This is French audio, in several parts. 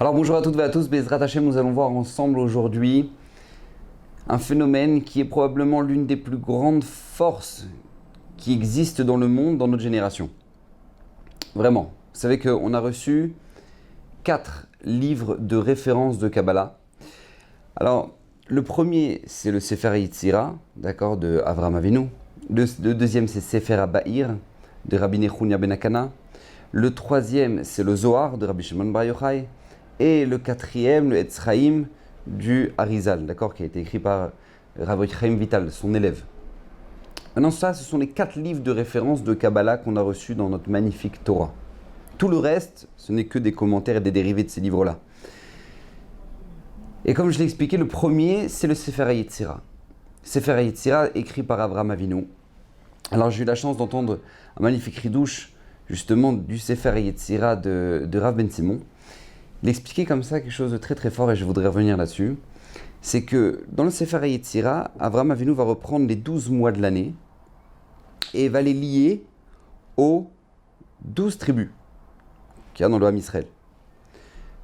Alors bonjour à toutes et à tous, Bezrat Hashem, nous allons voir ensemble aujourd'hui un phénomène qui est probablement l'une des plus grandes forces qui existent dans le monde, dans notre génération. Vraiment, vous savez qu'on a reçu 4 livres de référence de Kabbalah. Alors, le premier, c'est le Sefer Yetzira, d'accord, de Avraham Avinu. Le deuxième, c'est Sefer HaBa'ir, de Rabbi Nechunya ben Akana. Le troisième, c'est le Zohar, de Rabbi Shimon Bar Yochai. Et le quatrième, le Etz Chaim du Arizal, d'accord, qui a été écrit par Rabbi Chaim Vital, son élève. Maintenant, ça, ce sont les 4 livres de référence de Kabbalah qu'on a reçus dans notre magnifique Torah. Tout le reste, ce n'est que des commentaires et des dérivés de ces livres-là. Et comme je l'ai expliqué, le premier, c'est le Sefer Yetzira. Sefer Yetzira, écrit par Avraham Avinu. Alors, j'ai eu la chance d'entendre un magnifique ridouche, justement, du Sefer Yetzira de Rav Ben Simon. Il expliquait comme ça quelque chose de très très fort et je voudrais revenir là-dessus. C'est que dans le Sefer Yetzira, Avraham Avinu va reprendre les 12 mois de l'année et va les lier aux 12 tribus qu'il y a dans le Ham Israël.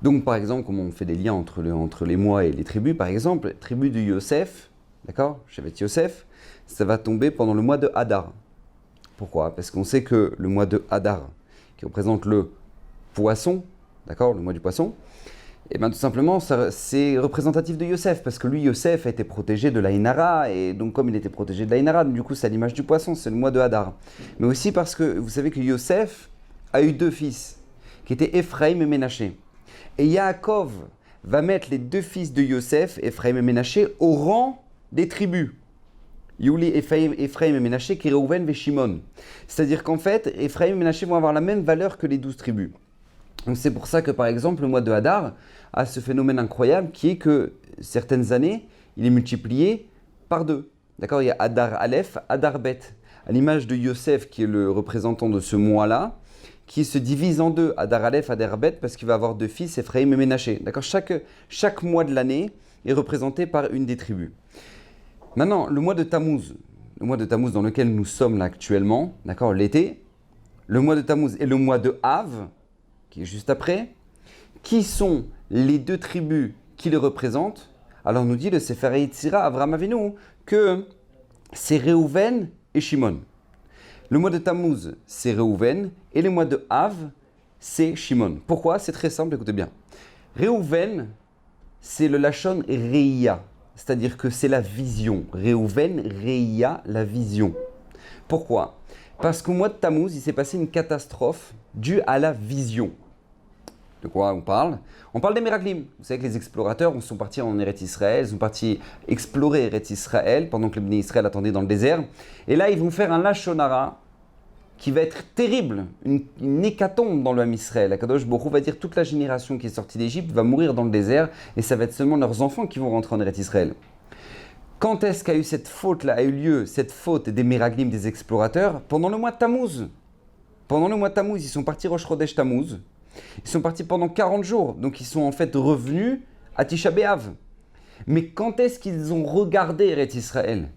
Donc par exemple, comme on fait des liens entre les mois et les tribus, par exemple, la tribu de Yosef, d'accord, Shevet Yosef, ça va tomber pendant le mois de Hadar. Pourquoi ? Parce qu'on sait que le mois de Hadar, qui représente le poisson, d'accord, le mois du poisson, et bien tout simplement, c'est représentatif de Yosef, parce que lui, Yosef a été protégé de l'Aïnara, et donc comme il était protégé de l'Aïnara, du coup c'est à l'image du poisson, c'est le mois de Hadar. Mais aussi parce que vous savez que Yosef a eu 2 fils, qui étaient Ephraim et Ménaché. Et Yaakov va mettre les 2 fils de Yosef, Ephraim et Ménaché, au rang des tribus. Yuli, Ephraim et Ménaché, qui est Reuven et Shimon. C'est-à-dire qu'en fait, Ephraim et Ménaché vont avoir la même valeur que les 12 tribus. Donc c'est pour ça que par exemple le mois de Hadar a ce phénomène incroyable qui est que certaines années il est multiplié par 2. D'accord, il y a Hadar Aleph, Hadar Bet, à l'image de Yosef qui est le représentant de ce mois-là, qui se divise en 2, Hadar Aleph, Hadar Bet, parce qu'il va avoir 2 fils, Ephraim et Ménaché. D'accord, chaque mois de l'année est représenté par une des tribus. Maintenant, le mois de Tammuz dans lequel nous sommes là actuellement, d'accord, l'été, le mois de Tammuz et le mois de Av, qui est juste après, qui sont les 2 tribus qui les représentent. Alors nous dit le Sefer Yetzira, Avraham Avinu, que c'est Reuven et Shimon. Le mois de Tammuz, c'est Reuven, et le mois de Av, c'est Shimon. Pourquoi ? C'est très simple, écoutez bien. Reuven, c'est le Lachon Reia, c'est-à-dire que c'est la vision. Reuven, Reia, la vision. Pourquoi ? Parce qu'au mois de Tammuz, il s'est passé une catastrophe due à la vision. De quoi on parle ? On parle des Meraglim. Vous savez que les explorateurs sont partis en Eretz Israël, ils sont partis explorer Eretz Israël pendant que les Bnei Israël attendaient dans le désert. Et là, ils vont faire un Lachon Hara qui va être terrible, une hécatombe dans le Ham Israël. Akadosh Baruch Hu va dire toute la génération qui est sortie d'Égypte va mourir dans le désert et ça va être seulement leurs enfants qui vont rentrer en Eretz Israël. Quand est-ce qu'a eu cette faute-là, a eu lieu, cette faute des Meraglim, des explorateurs ? Pendant le mois de Tammuz. Pendant le mois de Tammuz, ils sont partis Rosh Chodesh Tammuz. Ils sont partis pendant 40 jours, donc ils sont en fait revenus à Tisha B'Av. Mais quand est-ce qu'ils ont regardé Eretz Israël ?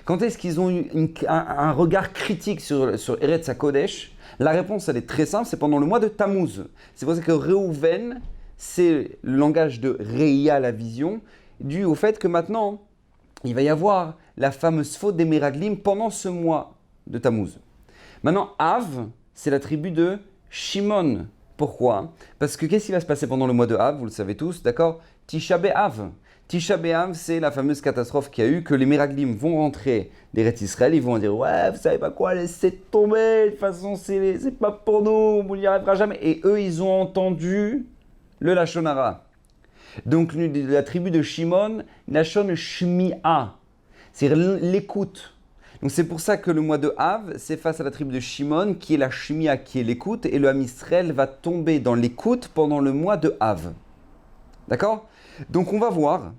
Quand est-ce qu'ils ont eu un regard critique sur Eretz HaKodesh ? La réponse, elle est très simple, c'est pendant le mois de Tammuz. C'est pour ça que Reuven, c'est le langage de Reia, la vision, dû au fait que maintenant, il va y avoir la fameuse faute des Meraglim pendant ce mois de Tammuz. Maintenant, Av, c'est la tribu de Shimon. Pourquoi ? Parce que qu'est-ce qui va se passer pendant le mois de Av ? Vous le savez tous, d'accord ? Tisha B'Av. Tisha B'Av, c'est la fameuse catastrophe qu'il y a eu, que les Meraglim vont rentrer d'Eretz Israël, ils vont dire « Ouais, vous savez pas quoi, laissez tomber, de toute façon, c'est pas pour nous, on n'y arrivera jamais. » Et eux, ils ont entendu le Lachon Hara. Donc, la tribu de Shimon, Lachon Shmi'a, c'est l'écoute. Donc c'est pour ça que le mois de Av, c'est face à la tribu de Shimon, qui est la Shmi'a, qui est l'écoute, et le Ham Israël va tomber dans l'écoute pendant le mois de Av. D'accord ? Donc on va voir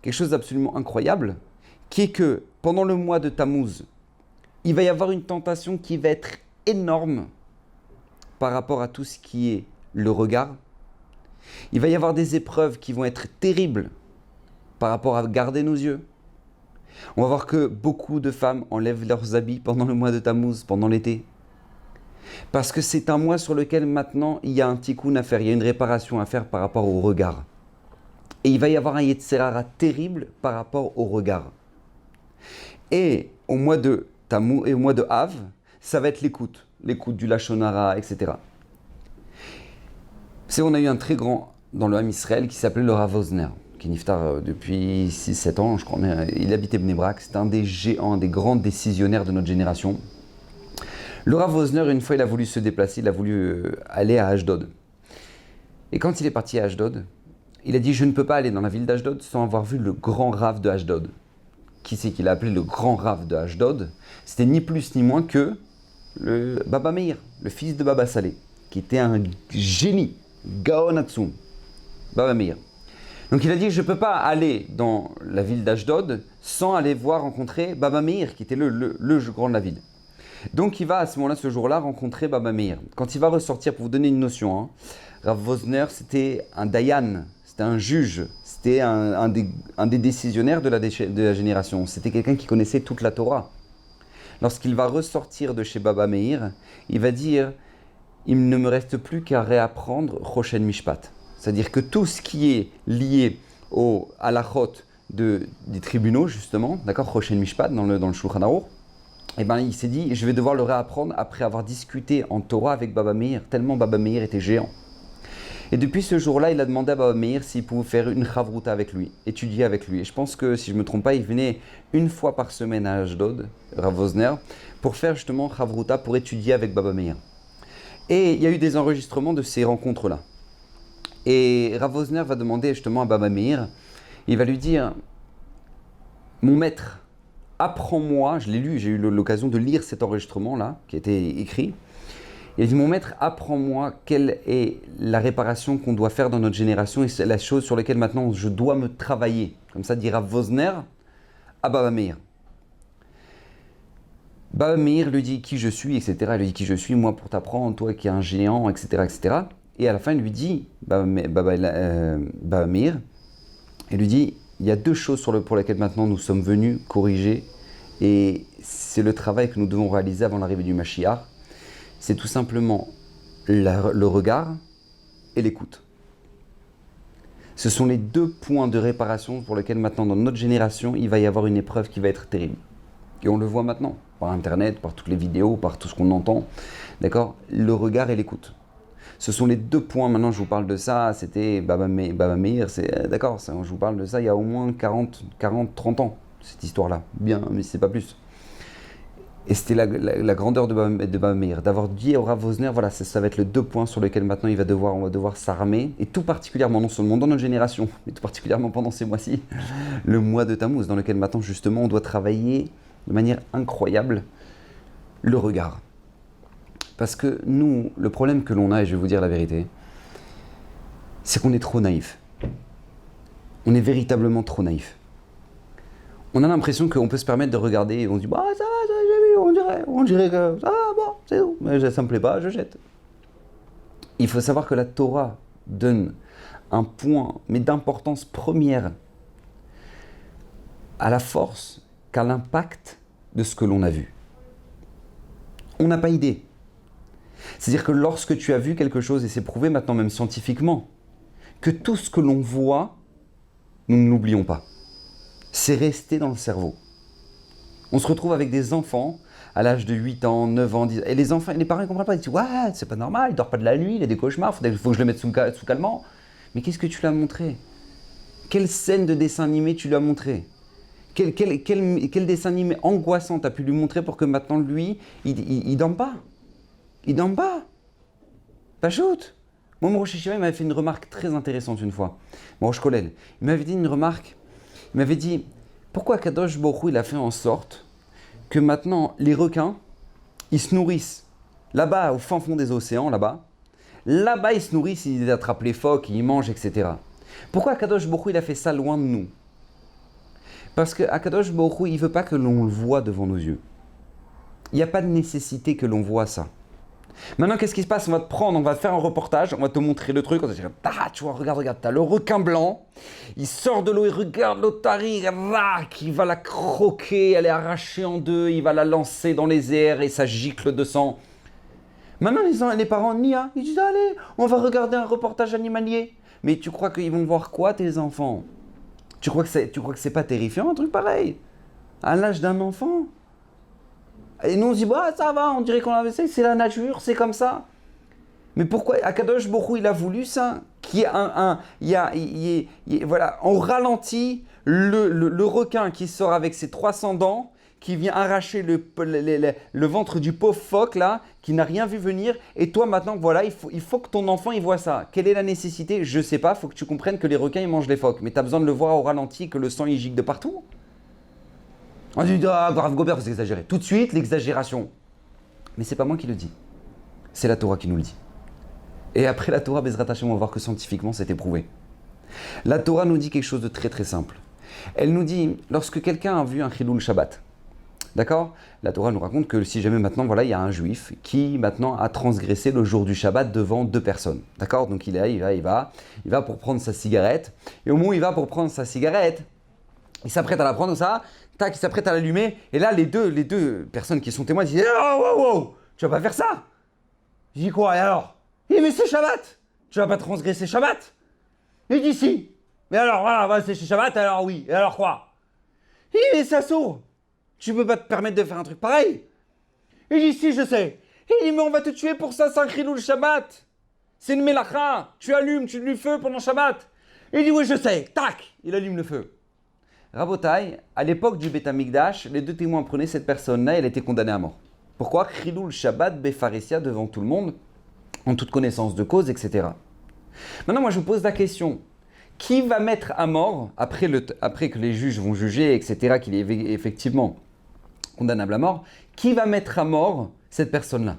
quelque chose d'absolument incroyable, qui est que pendant le mois de Tammuz, il va y avoir une tentation qui va être énorme par rapport à tout ce qui est le regard. Il va y avoir des épreuves qui vont être terribles par rapport à garder nos yeux. On va voir que beaucoup de femmes enlèvent leurs habits pendant le mois de Tammuz, pendant l'été. Parce que c'est un moi sur lequel maintenant il y a un tikkun à faire, il y a une réparation à faire par rapport au regard. Et il va y avoir un Yetzer Hara terrible par rapport au regard. Et au mois de Tammuz et au mois de Av, ça va être l'écoute du Lashon Hara, etc. C'est on a eu un très grand dans le Ham Israël qui s'appelait le Rav Wosner, qui est niftar depuis 6-7 ans, je crois. Il habitait Bnei Brak, c'est un des géants, un des grands décisionnaires de notre génération. Le Rav Wosner, une fois, il a voulu se déplacer, il a voulu aller à Ashdod. Et quand il est parti à Ashdod, il a dit « Je ne peux pas aller dans la ville d'Ashdod sans avoir vu le grand Rav de Ashdod. » Qui c'est qu'il a appelé le grand Rav de Ashdod? C'était ni plus ni moins que le Baba Meir, le fils de Baba Saleh, qui était un génie, Gaon Hatzum, Baba Meir. Donc il a dit « Je ne peux pas aller dans la ville d'Ashdod sans aller rencontrer Baba Meir, qui était le grand de la ville. » Donc il va à ce moment-là, ce jour-là, rencontrer Baba Meir. Quand il va ressortir, pour vous donner une notion, Rav Wosner, c'était un dayan, c'était un juge, c'était un des décisionnaires de la génération. C'était quelqu'un qui connaissait toute la Torah. Lorsqu'il va ressortir de chez Baba Meir, il va dire « Il ne me reste plus qu'à réapprendre Choshen Mishpat ». C'est-à-dire que tout ce qui est lié au halachot des tribunaux, justement, d'accord, Choshen Mishpat, dans le Shulchan Aruch, eh ben, il s'est dit, je vais devoir le réapprendre après avoir discuté en Torah avec Baba Meir, tellement Baba Meir était géant. Et depuis ce jour-là, il a demandé à Baba Meir s'il pouvait faire une chavruta avec lui, étudier avec lui. Et je pense que, si je ne me trompe pas, il venait une fois par semaine à Ashdod, Rav Wosner, pour faire justement chavruta, pour étudier avec Baba Meir. Et il y a eu des enregistrements de ces rencontres-là. Et Rav Wosner va demander justement à Baba Meir, il va lui dire, mon maître, apprends-moi, je l'ai lu, j'ai eu l'occasion de lire cet enregistrement-là, qui a été écrit. Il a dit, mon maître, apprends-moi quelle est la réparation qu'on doit faire dans notre génération et c'est la chose sur laquelle maintenant je dois me travailler. Comme ça, dit Rav Wosner à Baba Meir. Baba Meir lui dit qui je suis, etc. Il lui dit qui je suis, moi pour t'apprendre, toi qui es un géant, etc., etc. Et à la fin, il lui dit, Baba Meir, il lui dit, il y a deux choses pour lesquelles maintenant nous sommes venus corriger et c'est le travail que nous devons réaliser avant l'arrivée du Mashiach. C'est tout simplement le regard et l'écoute. Ce sont les deux points de réparation pour lesquels maintenant dans notre génération, il va y avoir une épreuve qui va être terrible. Et on le voit maintenant, par Internet, par toutes les vidéos, par tout ce qu'on entend. D'accord ? Le regard et l'écoute. Ce sont les deux points, maintenant je vous parle de ça, c'était Baba Meir, d'accord, je vous parle de ça il y a au moins 40, 30 ans, cette histoire-là, bien, mais c'est pas plus. Et c'était la grandeur de Baba Meir, d'avoir dit au Rav Wosner, voilà, ça va être les deux points sur lesquels maintenant on va devoir s'armer, et tout particulièrement, non seulement dans notre génération, mais tout particulièrement pendant ces mois-ci, le mois de Tammuz, dans lequel maintenant justement on doit travailler de manière incroyable le regard. Parce que nous, le problème que l'on a, et je vais vous dire la vérité, c'est qu'on est trop naïf. On est véritablement trop naïf. On a l'impression qu'on peut se permettre de regarder et on se dit « Bah ça va, j'ai vu, on dirait que ça va, bon, c'est tout, mais ça me plaît pas, je jette. » Il faut savoir que la Torah donne un point, mais d'importance première, à la force qu'à l'impact de ce que l'on a vu. On n'a pas idée. C'est-à-dire que lorsque tu as vu quelque chose, et c'est prouvé maintenant même scientifiquement, que tout ce que l'on voit, nous ne l'oublions pas. C'est resté dans le cerveau. On se retrouve avec des enfants à l'âge de 8 ans, 9 ans, 10 ans, et les enfants, les parents ne comprennent pas, ils disent « Ouais, c'est pas normal, il dort pas de la nuit, il a des cauchemars, il faut que je le mette sous calmant. » Mais qu'est-ce que tu lui as montré? Quelle scène de dessin animé tu lui as montré? Quel dessin animé angoissant tu as pu lui montrer pour que maintenant, lui, il dorme pas? Il dorme pas. Pas shoot. Moi, mon Rosh Hashiva, il m'avait fait une remarque très intéressante une fois. Mon Rosh Kollel. Il m'avait dit une remarque. Il m'avait dit, pourquoi Kadosh Baruch Hu, il a fait en sorte que maintenant, les requins, ils se nourrissent là-bas, au fin fond des océans, là-bas, ils se nourrissent, ils attrapent les phoques, ils mangent, etc. Pourquoi Kadosh Baruch Hu, il a fait ça loin de nous? Parce que Kadosh Baruch Hu, il ne veut pas que l'on le voit devant nos yeux. Il n'y a pas de nécessité que l'on voit ça. Maintenant, qu'est-ce qui se passe? On va te prendre, on va te faire un reportage, on va te montrer le truc, on va te dire, ah, tu vois, regarde, t'as le requin blanc, il sort de l'eau, il regarde l'otarie, il va la croquer, elle est arrachée en deux, il va la lancer dans les airs et ça gicle de sang. Maintenant, les parents nient. Ils disent, allez, on va regarder un reportage animalier. Mais tu crois qu'ils vont voir quoi, tes enfants? Tu crois que c'est pas terrifiant, un truc pareil? À l'âge d'un enfant? Et nous, on se dit, bah, ça va, on dirait qu'on avait ça, c'est la nature, c'est comme ça. Mais pourquoi Akadosh Borou, il a voulu ça? Qu'il y ait voilà, on ralentit le requin qui sort avec ses 300 dents, qui vient arracher le ventre du pauvre phoque là, qui n'a rien vu venir. Et toi maintenant, voilà, il faut que ton enfant il voit ça. Quelle est la nécessité? Je sais pas, il faut que tu comprennes que les requins ils mangent les phoques. Mais tu as besoin de le voir au ralenti, que le sang il gicle de partout. On dit, ah, grave Gobert, vous exagérez. Tout de suite, l'exagération. Mais c'est pas moi qui le dis. C'est la Torah qui nous le dit. Et après la Torah, Bezrat Hashem, on va voir que scientifiquement, c'est éprouvé. La Torah nous dit quelque chose de très très simple. Elle nous dit, lorsque quelqu'un a vu un Chilul Shabbat, d'accord? La Torah nous raconte que si jamais maintenant, voilà, il y a un juif qui maintenant a transgressé le jour du Shabbat devant 2 personnes, d'accord? Donc il va pour prendre sa cigarette, et au moment où il va pour prendre sa cigarette, il s'apprête à la prendre, ça, tac, il s'apprête à l'allumer, et là, les deux personnes qui sont témoins disent, oh, wow, wow, tu vas pas faire ça? Je dis quoi, et alors? Il dit, mais c'est Shabbat, tu vas pas transgresser Shabbat? Il dit si. Mais alors, voilà, c'est Shabbat, alors oui, et alors quoi? Il dit, mais ça sourd. Tu peux pas te permettre de faire un truc pareil? Il dit si, je sais. Il dit mais on va te tuer pour ça, c'est un chilul Shabbat. C'est une mélacha. Tu allumes du feu pendant Shabbat. Il dit oui, je sais. Tac, il allume le feu. Rabotai, à l'époque du Beth Amikdash, les 2 témoins prenaient cette personne-là et elle était condamnée à mort. Pourquoi? Chilul Shabbat befaresia devant tout le monde, en toute connaissance de cause, etc. Maintenant, moi je vous pose la question. Qui va mettre à mort, après que les juges vont juger, etc., qu'il est effectivement condamnable à mort, qui va mettre à mort cette personne-là?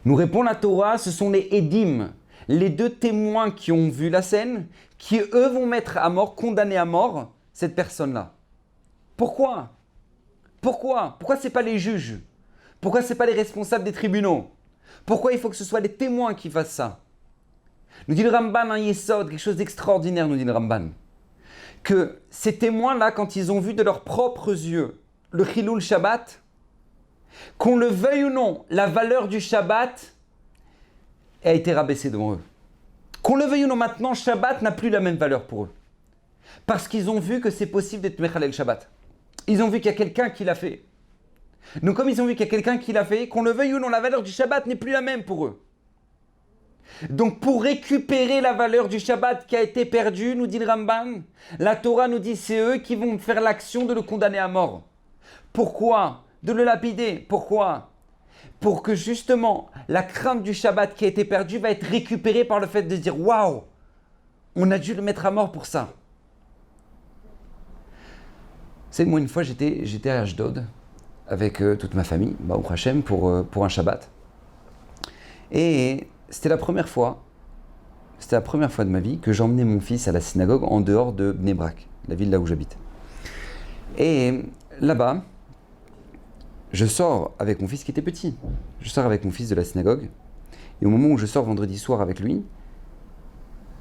Nous répond la Torah, ce sont les Edim, les 2 témoins qui ont vu la scène, qui eux vont mettre à mort, condamner à mort cette personne-là. Pourquoi? Pourquoi c'est pas les juges? Pourquoi c'est pas les responsables des tribunaux? Pourquoi il faut que ce soit les témoins qui fassent ça? Nous dit le Ramban, un Yesod, quelque chose d'extraordinaire, nous dit le Ramban. Que ces témoins-là, quand ils ont vu de leurs propres yeux le Chilul Shabbat, qu'on le veuille ou non, la valeur du Shabbat a été rabaissée devant eux. Qu'on le veuille ou non, maintenant, Shabbat n'a plus la même valeur pour eux. Parce qu'ils ont vu que c'est possible d'être Mechalel Shabbat. Ils ont vu qu'il y a quelqu'un qui l'a fait. Donc comme ils ont vu qu'il y a quelqu'un qui l'a fait, qu'on le veuille ou non, la valeur du Shabbat n'est plus la même pour eux. Donc pour récupérer la valeur du Shabbat qui a été perdue, nous dit le Ramban, la Torah nous dit c'est eux qui vont faire l'action de le condamner à mort. Pourquoi? De le lapider. Pourquoi? Pour que justement la crainte du Shabbat qui a été perdue va être récupérée par le fait de dire waouh, on a dû le mettre à mort pour ça. C'est moi une fois j'étais à Ashdod avec toute ma famille, Baruch Hashem, pour un Shabbat. Et c'était la première fois de ma vie que j'emmenais mon fils à la synagogue en dehors de Bnei Brak, la ville là où j'habite. Et là-bas, je sors avec mon fils qui était petit. Je sors avec mon fils de la synagogue. Et au moment où je sors vendredi soir avec lui,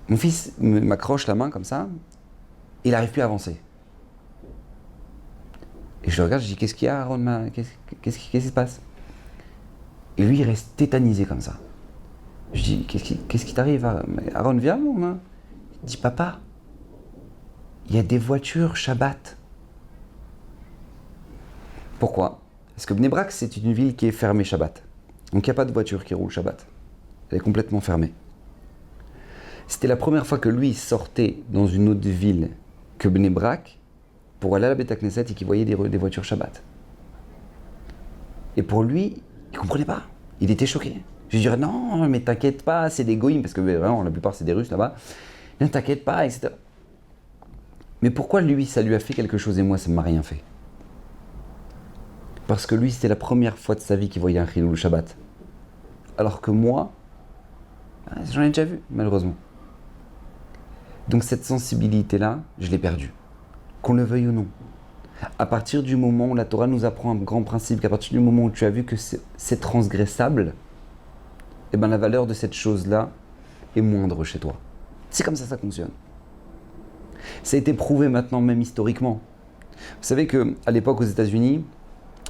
mon fils m'accroche la main comme ça, et il n'arrive plus à avancer. Et je le regarde, je dis, qu'est-ce qu'il y a, Aaron? Qu'est-ce qui se passe? Et lui, il reste tétanisé comme ça. Je dis, qu'est-ce qui t'arrive, Aaron? Viens, mon main. Il dit, papa, il y a des voitures Shabbat. Pourquoi? Parce que Bnei Brak, c'est une ville qui est fermée Shabbat. Donc il n'y a pas de voiture qui roule Shabbat. Elle est complètement fermée. C'était la première fois que lui sortait dans une autre ville que Bnei Brak pour aller à la Beth Knesset et qu'il voyait des voitures Shabbat. Et pour lui, il ne comprenait pas. Il était choqué. Je lui dirais, non, mais t'inquiète pas, c'est des goïms, parce que vraiment, la plupart, c'est des Russes là-bas. Ne t'inquiète pas, etc. Mais pourquoi lui, ça lui a fait quelque chose et moi, ça ne m'a rien fait? Parce que lui, c'était la première fois de sa vie qu'il voyait un Chilul Shabbat. Alors que moi, j'en ai déjà vu, malheureusement. Donc cette sensibilité-là, je l'ai perdue. Qu'on le veuille ou non. À partir du moment où la Torah nous apprend un grand principe, qu'à partir du moment où tu as vu que c'est transgressable, eh ben la valeur de cette chose-là est moindre chez toi. C'est comme ça fonctionne. Ça a été prouvé maintenant, même historiquement. Vous savez qu'à l'époque aux États-Unis,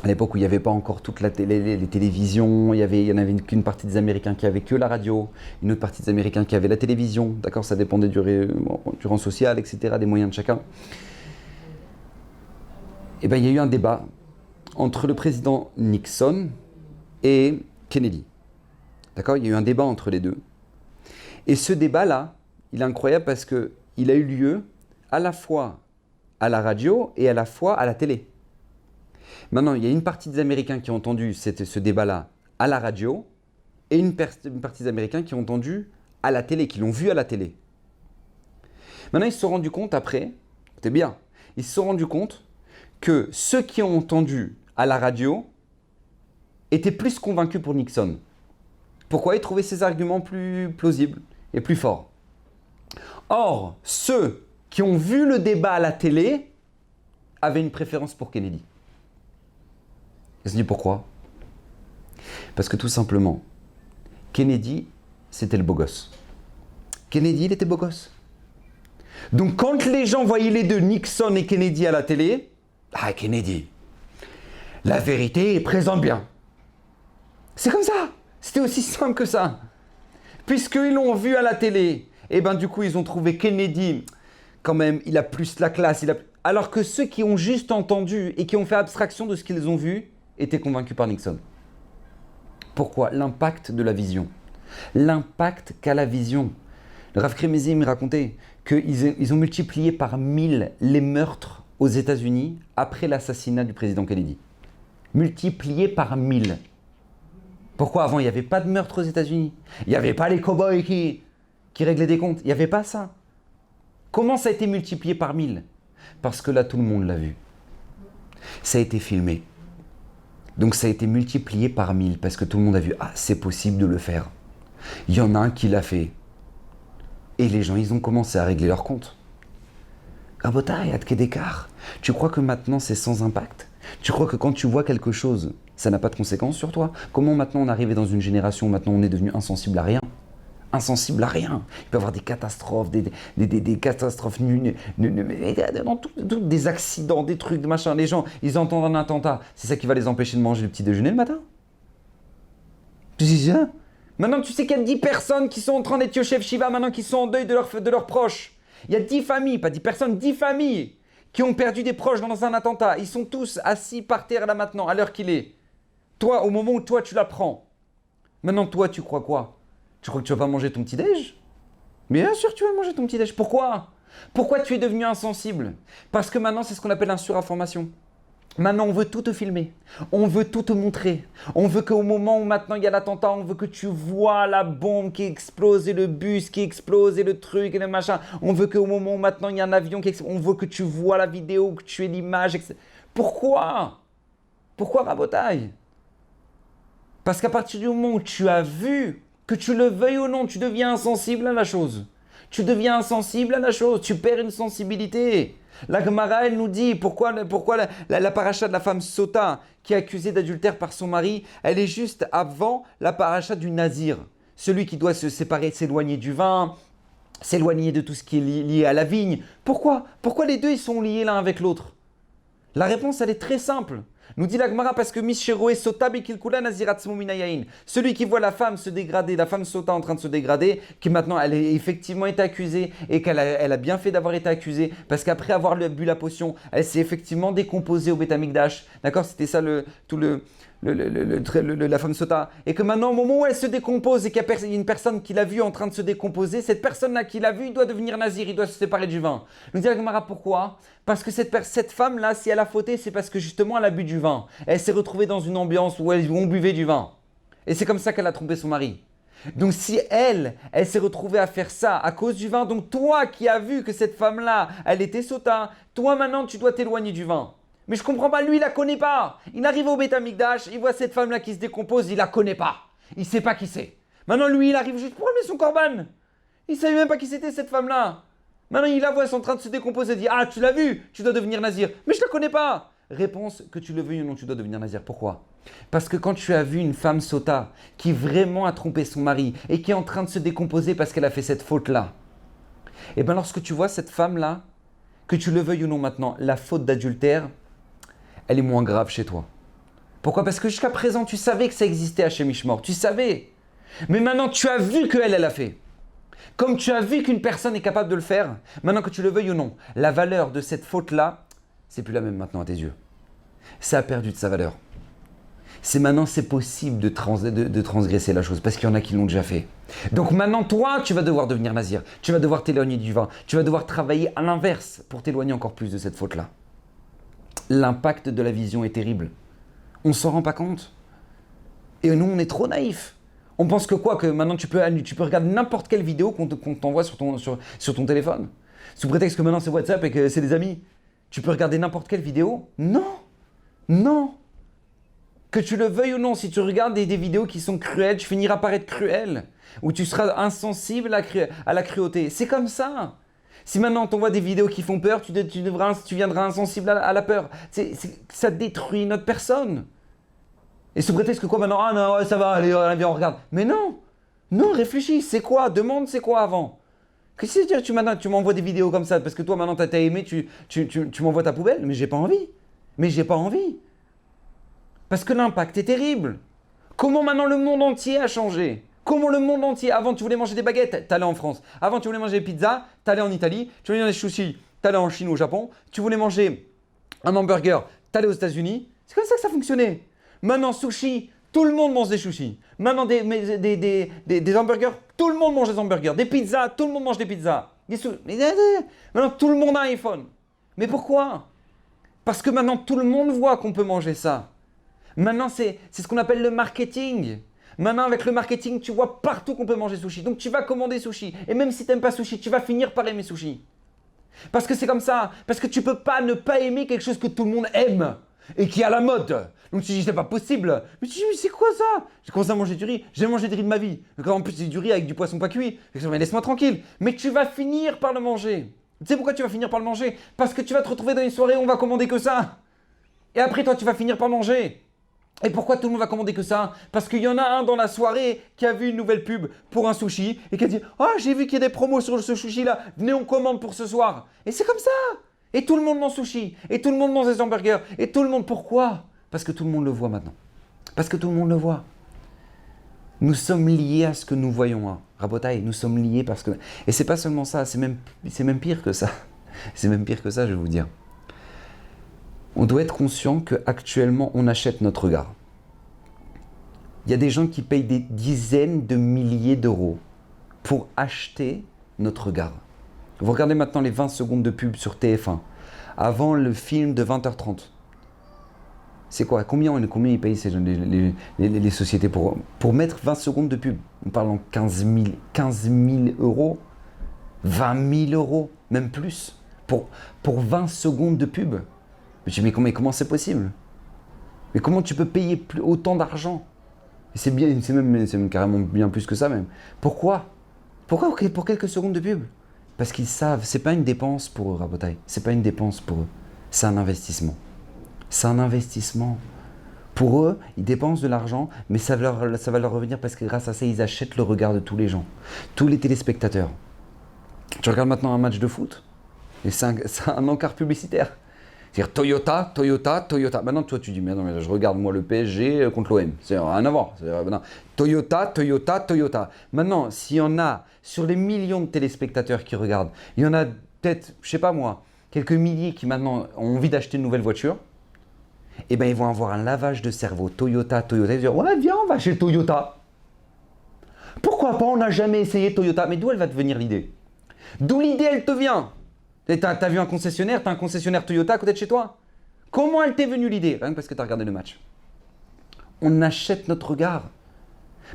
À l'époque où il n'y avait pas encore toute la télé, les télévisions, il y en avait qu'une partie des Américains qui avaient que la radio, une autre partie des Américains qui avaient la télévision, d'accord, ça dépendait du rang social, etc., des moyens de chacun. Et bien il y a eu un débat entre le président Nixon et Kennedy. D'accord, il y a eu un débat entre les deux. Et ce débat-là, il est incroyable parce qu'il a eu lieu à la fois à la radio et à la fois à la télé. Maintenant, il y a une partie des Américains qui ont entendu ce débat-là à la radio et une partie des Américains qui ont entendu à la télé, qui l'ont vu à la télé. Maintenant, ils se sont rendus compte après, écoutez bien, ils se sont rendus compte que ceux qui ont entendu à la radio étaient plus convaincus pour Nixon. Pourquoi? Ils trouvaient ses arguments plus plausibles et plus forts. Or, ceux qui ont vu le débat à la télé avaient une préférence pour Kennedy. Et se dit pourquoi? Parce que tout simplement, Kennedy, c'était le beau gosse. Kennedy, il était beau gosse. Donc quand les gens voyaient les deux, Nixon et Kennedy à la télé, ah Kennedy, la vérité présente bien. C'est comme ça. C'était aussi simple que ça. Puisqu'ils l'ont vu à la télé, et ben du coup ils ont trouvé Kennedy, quand même, il a plus la classe. Alors que ceux qui ont juste entendu et qui ont fait abstraction de ce qu'ils ont vu, étaient convaincus par Nixon. Pourquoi? L'impact de la vision. L'impact qu'a la vision. Le Rav Kremezim racontait qu'ils ont multiplié par 1000 les meurtres aux États-Unis après l'assassinat du président Kennedy. Multiplié par 1000. Pourquoi avant il n'y avait pas de meurtre aux États-Unis? Il n'y avait pas les cow-boys qui réglaient des comptes. Il n'y avait pas ça. Comment ça a été multiplié par 1000? Parce que là, tout le monde l'a vu. Ça a été filmé. Donc ça a été multiplié par 1000 parce que tout le monde a vu, ah, c'est possible de le faire. Il y en a un qui l'a fait. Et les gens, ils ont commencé à régler leurs comptes. Rabotai, à d'écart. Tu crois que maintenant c'est sans impact? Tu crois que quand tu vois quelque chose, ça n'a pas de conséquences sur toi? Comment maintenant on est arrivé dans une génération où maintenant on est devenu insensible à rien? Insensible à rien. Il peut y avoir des catastrophes, des catastrophes des accidents, des trucs, des machins. Les gens, ils entendent un attentat. C'est ça qui va les empêcher de manger le petit déjeuner le matin? Tu sais ça? Maintenant, tu sais qu'il y a 10 personnes qui sont en train d'être Yoshev Shiva, maintenant qui sont en deuil de leurs proches. Il y a 10 familles, pas 10 personnes, 10 familles qui ont perdu des proches dans un attentat. Ils sont tous assis par terre là maintenant, à l'heure qu'il est. Toi, au moment où toi tu l'apprends. Maintenant, toi, tu crois quoi? Tu crois que tu vas pas manger ton petit-déj? Bien sûr, tu vas manger ton petit-déj. Pourquoi? Pourquoi tu es devenu insensible? Parce que maintenant, c'est ce qu'on appelle un surinformation. Maintenant, on veut tout te filmer. On veut tout te montrer. On veut qu'au moment où maintenant il y a l'attentat, on veut que tu vois la bombe qui explose et le bus qui explose et le truc et le machin. On veut qu'au moment où maintenant il y a un avion qui explose, on veut que tu vois la vidéo, que tu aies l'image, etc. Pourquoi? Pourquoi Rabotai? Parce qu'à partir du moment où tu as vu, que tu le veuilles ou non, tu deviens insensible à la chose. Tu deviens insensible à la chose, tu perds une sensibilité. La Gemara, elle nous dit pourquoi la paracha de la femme Sota qui est accusée d'adultère par son mari, elle est juste avant la paracha du Nazir. Celui qui doit se séparer, s'éloigner du vin, s'éloigner de tout ce qui est lié à la vigne. Pourquoi? Pourquoi les deux ils sont liés l'un avec l'autre? La réponse, elle est très simple. Nous dit la Gemara parce que Mishéroé Sota Bekilkula Naziratzmo Minayain. Celui qui voit la femme se dégrader, la femme Sota en train de se dégrader, qui maintenant elle a effectivement été accusée et qu'elle a bien fait d'avoir été accusée parce qu'après avoir bu la potion, elle s'est effectivement décomposée au Beth Amikdash. D'accord? C'était ça la femme Sota. Et que maintenant, au moment où elle se décompose et qu'il y a une personne qui l'a vue en train de se décomposer, cette personne-là qui l'a vue, il doit devenir nazir, il doit se séparer du vin. Nous dit la Gemara pourquoi? Parce que cette femme-là, si elle a fauté, c'est parce que justement elle a bu du vin. Elle s'est retrouvée dans une ambiance où on buvait du vin. Et c'est comme ça qu'elle a trompé son mari. Donc si elle s'est retrouvée à faire ça à cause du vin, donc toi qui as vu que cette femme-là, elle était Sota, toi maintenant tu dois t'éloigner du vin. Mais je comprends pas, lui il la connaît pas. Il arrive au Beth Amikdash, il voit cette femme-là qui se décompose, il la connaît pas. Il sait pas qui c'est. Maintenant lui il arrive juste pour allumer son korban. Il savait même pas qui c'était cette femme-là. Maintenant il la voit, elle est en train de se décomposer, il dit ah tu l'as vu, tu dois devenir nazir. Mais je la connais pas. Réponse, que tu le veuilles ou non, tu dois devenir nazir. Pourquoi? Parce que quand tu as vu une femme Sota qui vraiment a trompé son mari et qui est en train de se décomposer parce qu'elle a fait cette faute-là, et bien lorsque tu vois cette femme-là, que tu le veuilles ou non maintenant, la faute d'adultère, elle est moins grave chez toi. Pourquoi? Parce que jusqu'à présent, tu savais que ça existait Hachem Ishmor. Tu savais. Mais maintenant, tu as vu qu'elle, elle a fait. Comme tu as vu qu'une personne est capable de le faire, maintenant que tu le veuilles ou non, la valeur de cette faute-là, c'est plus la même maintenant à tes yeux. Ça a perdu de sa valeur. C'est possible de transgresser la chose, parce qu'il y en a qui l'ont déjà fait. Donc maintenant, toi, tu vas devoir devenir nazir. Tu vas devoir t'éloigner du vin. Tu vas devoir travailler à l'inverse pour t'éloigner encore plus de cette faute-là. L'impact de la vision est terrible. On ne s'en rend pas compte. Et nous, on est trop naïfs. On pense que quoi? Que maintenant tu peux regarder n'importe quelle vidéo qu'on t'envoie sur ton téléphone. Sous prétexte que maintenant c'est WhatsApp et que c'est des amis. Tu peux regarder n'importe quelle vidéo? Non. Non. Que tu le veuilles ou non, si tu regardes des vidéos qui sont cruelles, tu finiras par être cruel. Ou tu seras insensible à la cruauté. C'est comme ça. Si maintenant on t'envoie des vidéos qui font peur, tu viendras insensible à la peur. Ça détruit notre personne. Et sous prétexte que quoi maintenant? Ah non, ouais, ça va, allez, viens, on regarde. Mais non, non, réfléchis, c'est quoi? Demande c'est quoi avant. Qu'est-ce que c'est dire tu m'envoies des vidéos comme ça parce que toi maintenant t'as aimé, tu m'envoies ta poubelle? Mais j'ai pas envie. Mais j'ai pas envie. Parce que l'impact est terrible. Comment maintenant le monde entier a changé? Comment le monde entier, avant tu voulais manger des baguettes, t'allais en France. Avant tu voulais manger des pizzas, t'allais en Italie. Tu voulais manger des sushis, t'allais en Chine ou au Japon. Tu voulais manger un hamburger, t'allais aux États-Unis. C'est comme ça que ça fonctionnait. Maintenant, sushi, tout le monde mange des sushis. Maintenant, des hamburgers, tout le monde mange des hamburgers. Des pizzas, tout le monde mange des pizzas. Maintenant, tout le monde a un iPhone. Mais pourquoi? Parce que maintenant, tout le monde voit qu'on peut manger ça. Maintenant, c'est ce qu'on appelle le marketing. Maintenant, avec le marketing, tu vois partout qu'on peut manger sushi. Donc, tu vas commander sushi. Et même si tu n'aimes pas sushi, tu vas finir par aimer sushi. Parce que c'est comme ça. Parce que tu ne peux pas ne pas aimer quelque chose que tout le monde aime. Et qui est à la mode. Donc tu dis c'est pas possible. Mais tu dis mais c'est quoi ça? J'ai commencé à manger du riz. J'ai mangé du riz de ma vie. Donc, en plus c'est du riz avec du poisson pas cuit. Mais laisse-moi tranquille. Mais tu vas finir par le manger. Tu sais pourquoi tu vas finir par le manger? Parce que tu vas te retrouver dans une soirée où on va commander que ça. Et après toi tu vas finir par manger. Et pourquoi tout le monde va commander que ça? Parce qu'il y en a un dans la soirée qui a vu une nouvelle pub pour un sushi et qui a dit « Ah, j'ai vu qu'il y a des promos sur ce sushi-là. Venez, on commande pour ce soir. » Et c'est comme ça. Et tout le monde mange sushi. Et tout le monde mange des hamburgers. Et tout le monde... Pourquoi? Parce que tout le monde le voit maintenant. Parce que tout le monde le voit. Nous sommes liés à ce que nous voyons. Hein. Rabotaï, nous sommes liés parce que... Et c'est pas seulement ça, c'est même pire que ça. C'est même pire que ça, je vais vous dire. On doit être conscient qu'actuellement, on achète notre regard. Il y a des gens qui payent des dizaines de milliers d'euros pour acheter notre regard. Vous regardez maintenant les 20 secondes de pub sur TF1, avant le film de 20h30. C'est quoi? Combien ils payent les sociétés pour mettre 20 secondes de pub? On parle en 15 000 euros, 20 000 euros, même plus, pour 20 secondes de pub. Je me dis, mais comment c'est possible? Mais comment tu peux payer autant d'argent? Et c'est même carrément bien plus que ça même. Pourquoi? Pourquoi pour quelques secondes de pub? Parce qu'ils savent, c'est pas une dépense pour eux, Rabotaï. C'est pas une dépense pour eux. C'est un investissement. C'est un investissement. Pour eux, ils dépensent de l'argent, mais ça va leur revenir parce que grâce à ça, ils achètent le regard de tous les gens, tous les téléspectateurs. Tu regardes maintenant un match de foot, et c'est un encart publicitaire. C'est-à-dire Toyota, Toyota, Toyota. Maintenant, toi, tu dis, mais non, mais je regarde moi le PSG contre l'OM. C'est rien à voir. Toyota, Toyota, Toyota. Maintenant, s'il y en a sur les millions de téléspectateurs qui regardent, il y en a peut-être, je sais pas moi, quelques milliers qui maintenant ont envie d'acheter une nouvelle voiture. Eh bien, ils vont avoir un lavage de cerveau. Toyota, Toyota. Ils vont dire, ouais, viens, on va chez Toyota. Pourquoi pas? On n'a jamais essayé Toyota. Mais d'où elle va te venir l'idée? D'où l'idée, elle te vient? T'as vu un concessionnaire, t'as un concessionnaire Toyota à côté de chez toi? Comment elle t'est venue l'idée? Rien que parce que t'as regardé le match. On achète notre regard.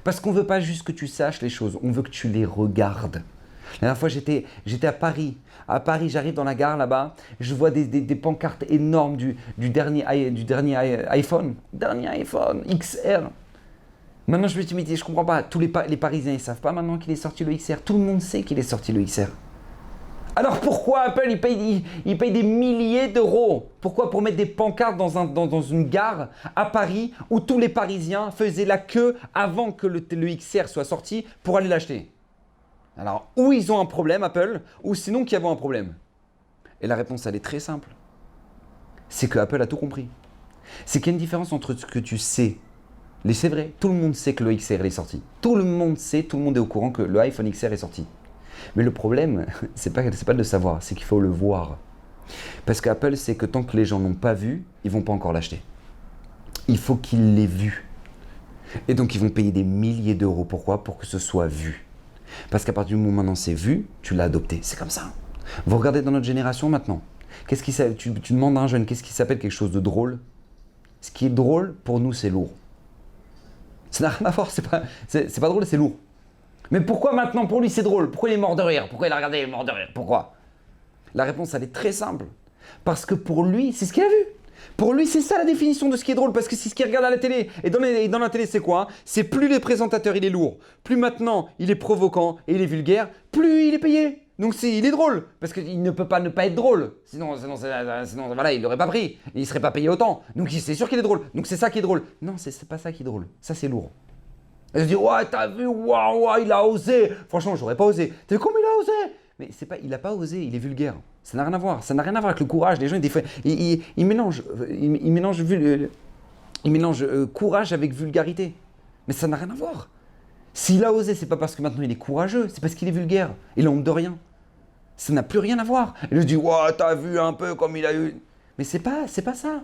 Parce qu'on veut pas juste que tu saches les choses, on veut que tu les regardes. La dernière fois, j'étais à Paris. À Paris, j'arrive dans la gare là-bas, je vois des pancartes énormes du dernier iPhone. Dernier iPhone XR. Maintenant, je me dis, mais je comprends pas. Tous les Parisiens, ils savent pas maintenant qu'il est sorti le XR. Tout le monde sait qu'il est sorti le XR. Alors pourquoi Apple, il paye des milliers d'euros? Pourquoi? Pour mettre des pancartes dans une gare à Paris où tous les Parisiens faisaient la queue avant que le XR soit sorti pour aller l'acheter. Alors, ou ils ont un problème, Apple, ou sinon qu'ils ont un problème. Et la réponse, elle est très simple. C'est que Apple a tout compris. C'est qu'il y a une différence entre ce que tu sais. C'est vrai, tout le monde sait que le XR est sorti. Tout le monde sait, tout le monde est au courant que le iPhone XR est sorti. Mais le problème, c'est pas de le savoir, c'est qu'il faut le voir. Parce qu'Apple sait que tant que les gens n'ont pas vu, ils vont pas encore l'acheter. Il faut qu'ils l'aient vu. Et donc ils vont payer des milliers d'euros. Pourquoi ? Pour que ce soit vu. Parce qu'à partir du moment où maintenant c'est vu, tu l'as adopté. C'est comme ça. Vous regardez dans notre génération maintenant. Tu demandes à un jeune qu'est-ce qui s'appelle quelque chose de drôle ? Ce qui est drôle, pour nous, c'est lourd. Ça n'a rien à voir, c'est pas drôle, c'est lourd. Mais pourquoi maintenant, pour lui, c'est drôle ? Pourquoi il est mort de rire ? Pourquoi il a regardé, il est mort de rire ? Pourquoi ? La réponse, elle est très simple. Parce que pour lui, c'est ce qu'il a vu. Pour lui, c'est ça la définition de ce qui est drôle, parce que c'est ce qu'il regarde à la télé. Et dans la télé, c'est quoi ? C'est plus les présentateurs, il est lourd, plus maintenant, il est provoquant et il est vulgaire, plus il est payé. Donc il est drôle, parce qu'il ne peut pas ne pas être drôle. Sinon voilà, il l'aurait pas pris. Il serait pas payé autant. Donc c'est sûr qu'il est drôle. Donc c'est ça qui est drôle. Non, c'est pas ça qui est drôle. Ça, c'est lourd. Elle se dit, ouais, t'as vu, waouh, il a osé. Franchement, j'aurais pas osé. T'as vu comment il a osé ? Mais il a pas osé, il est vulgaire. Ça n'a rien à voir. Ça n'a rien à voir avec le courage. Les gens, ils mélangent courage avec vulgarité. Mais ça n'a rien à voir. S'il a osé, c'est pas parce que maintenant il est courageux, c'est parce qu'il est vulgaire. Il a honte de rien. Ça n'a plus rien à voir. Il lui dit, ouais, t'as vu un peu comme il a eu. Mais c'est pas ça.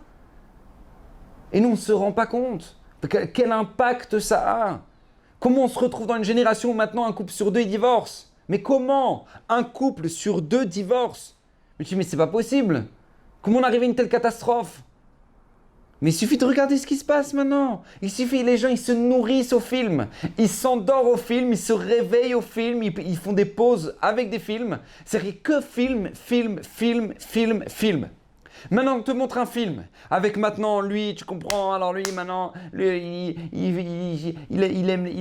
Et nous, on se rend pas compte. Quel impact ça a ? Comment on se retrouve dans une génération où maintenant un couple sur deux il divorce ? Mais comment ? Un couple sur deux divorce ? Mais tu dis, mais c'est pas possible. Comment on arrive à une telle catastrophe ? Mais il suffit de regarder ce qui se passe maintenant. Il suffit, les gens, ils se nourrissent au film. Ils s'endorment au film, ils se réveillent au film, ils font des pauses avec des films. C'est que film. Maintenant, on te montre un film. Avec maintenant, lui, tu comprends, alors lui, maintenant, lui, il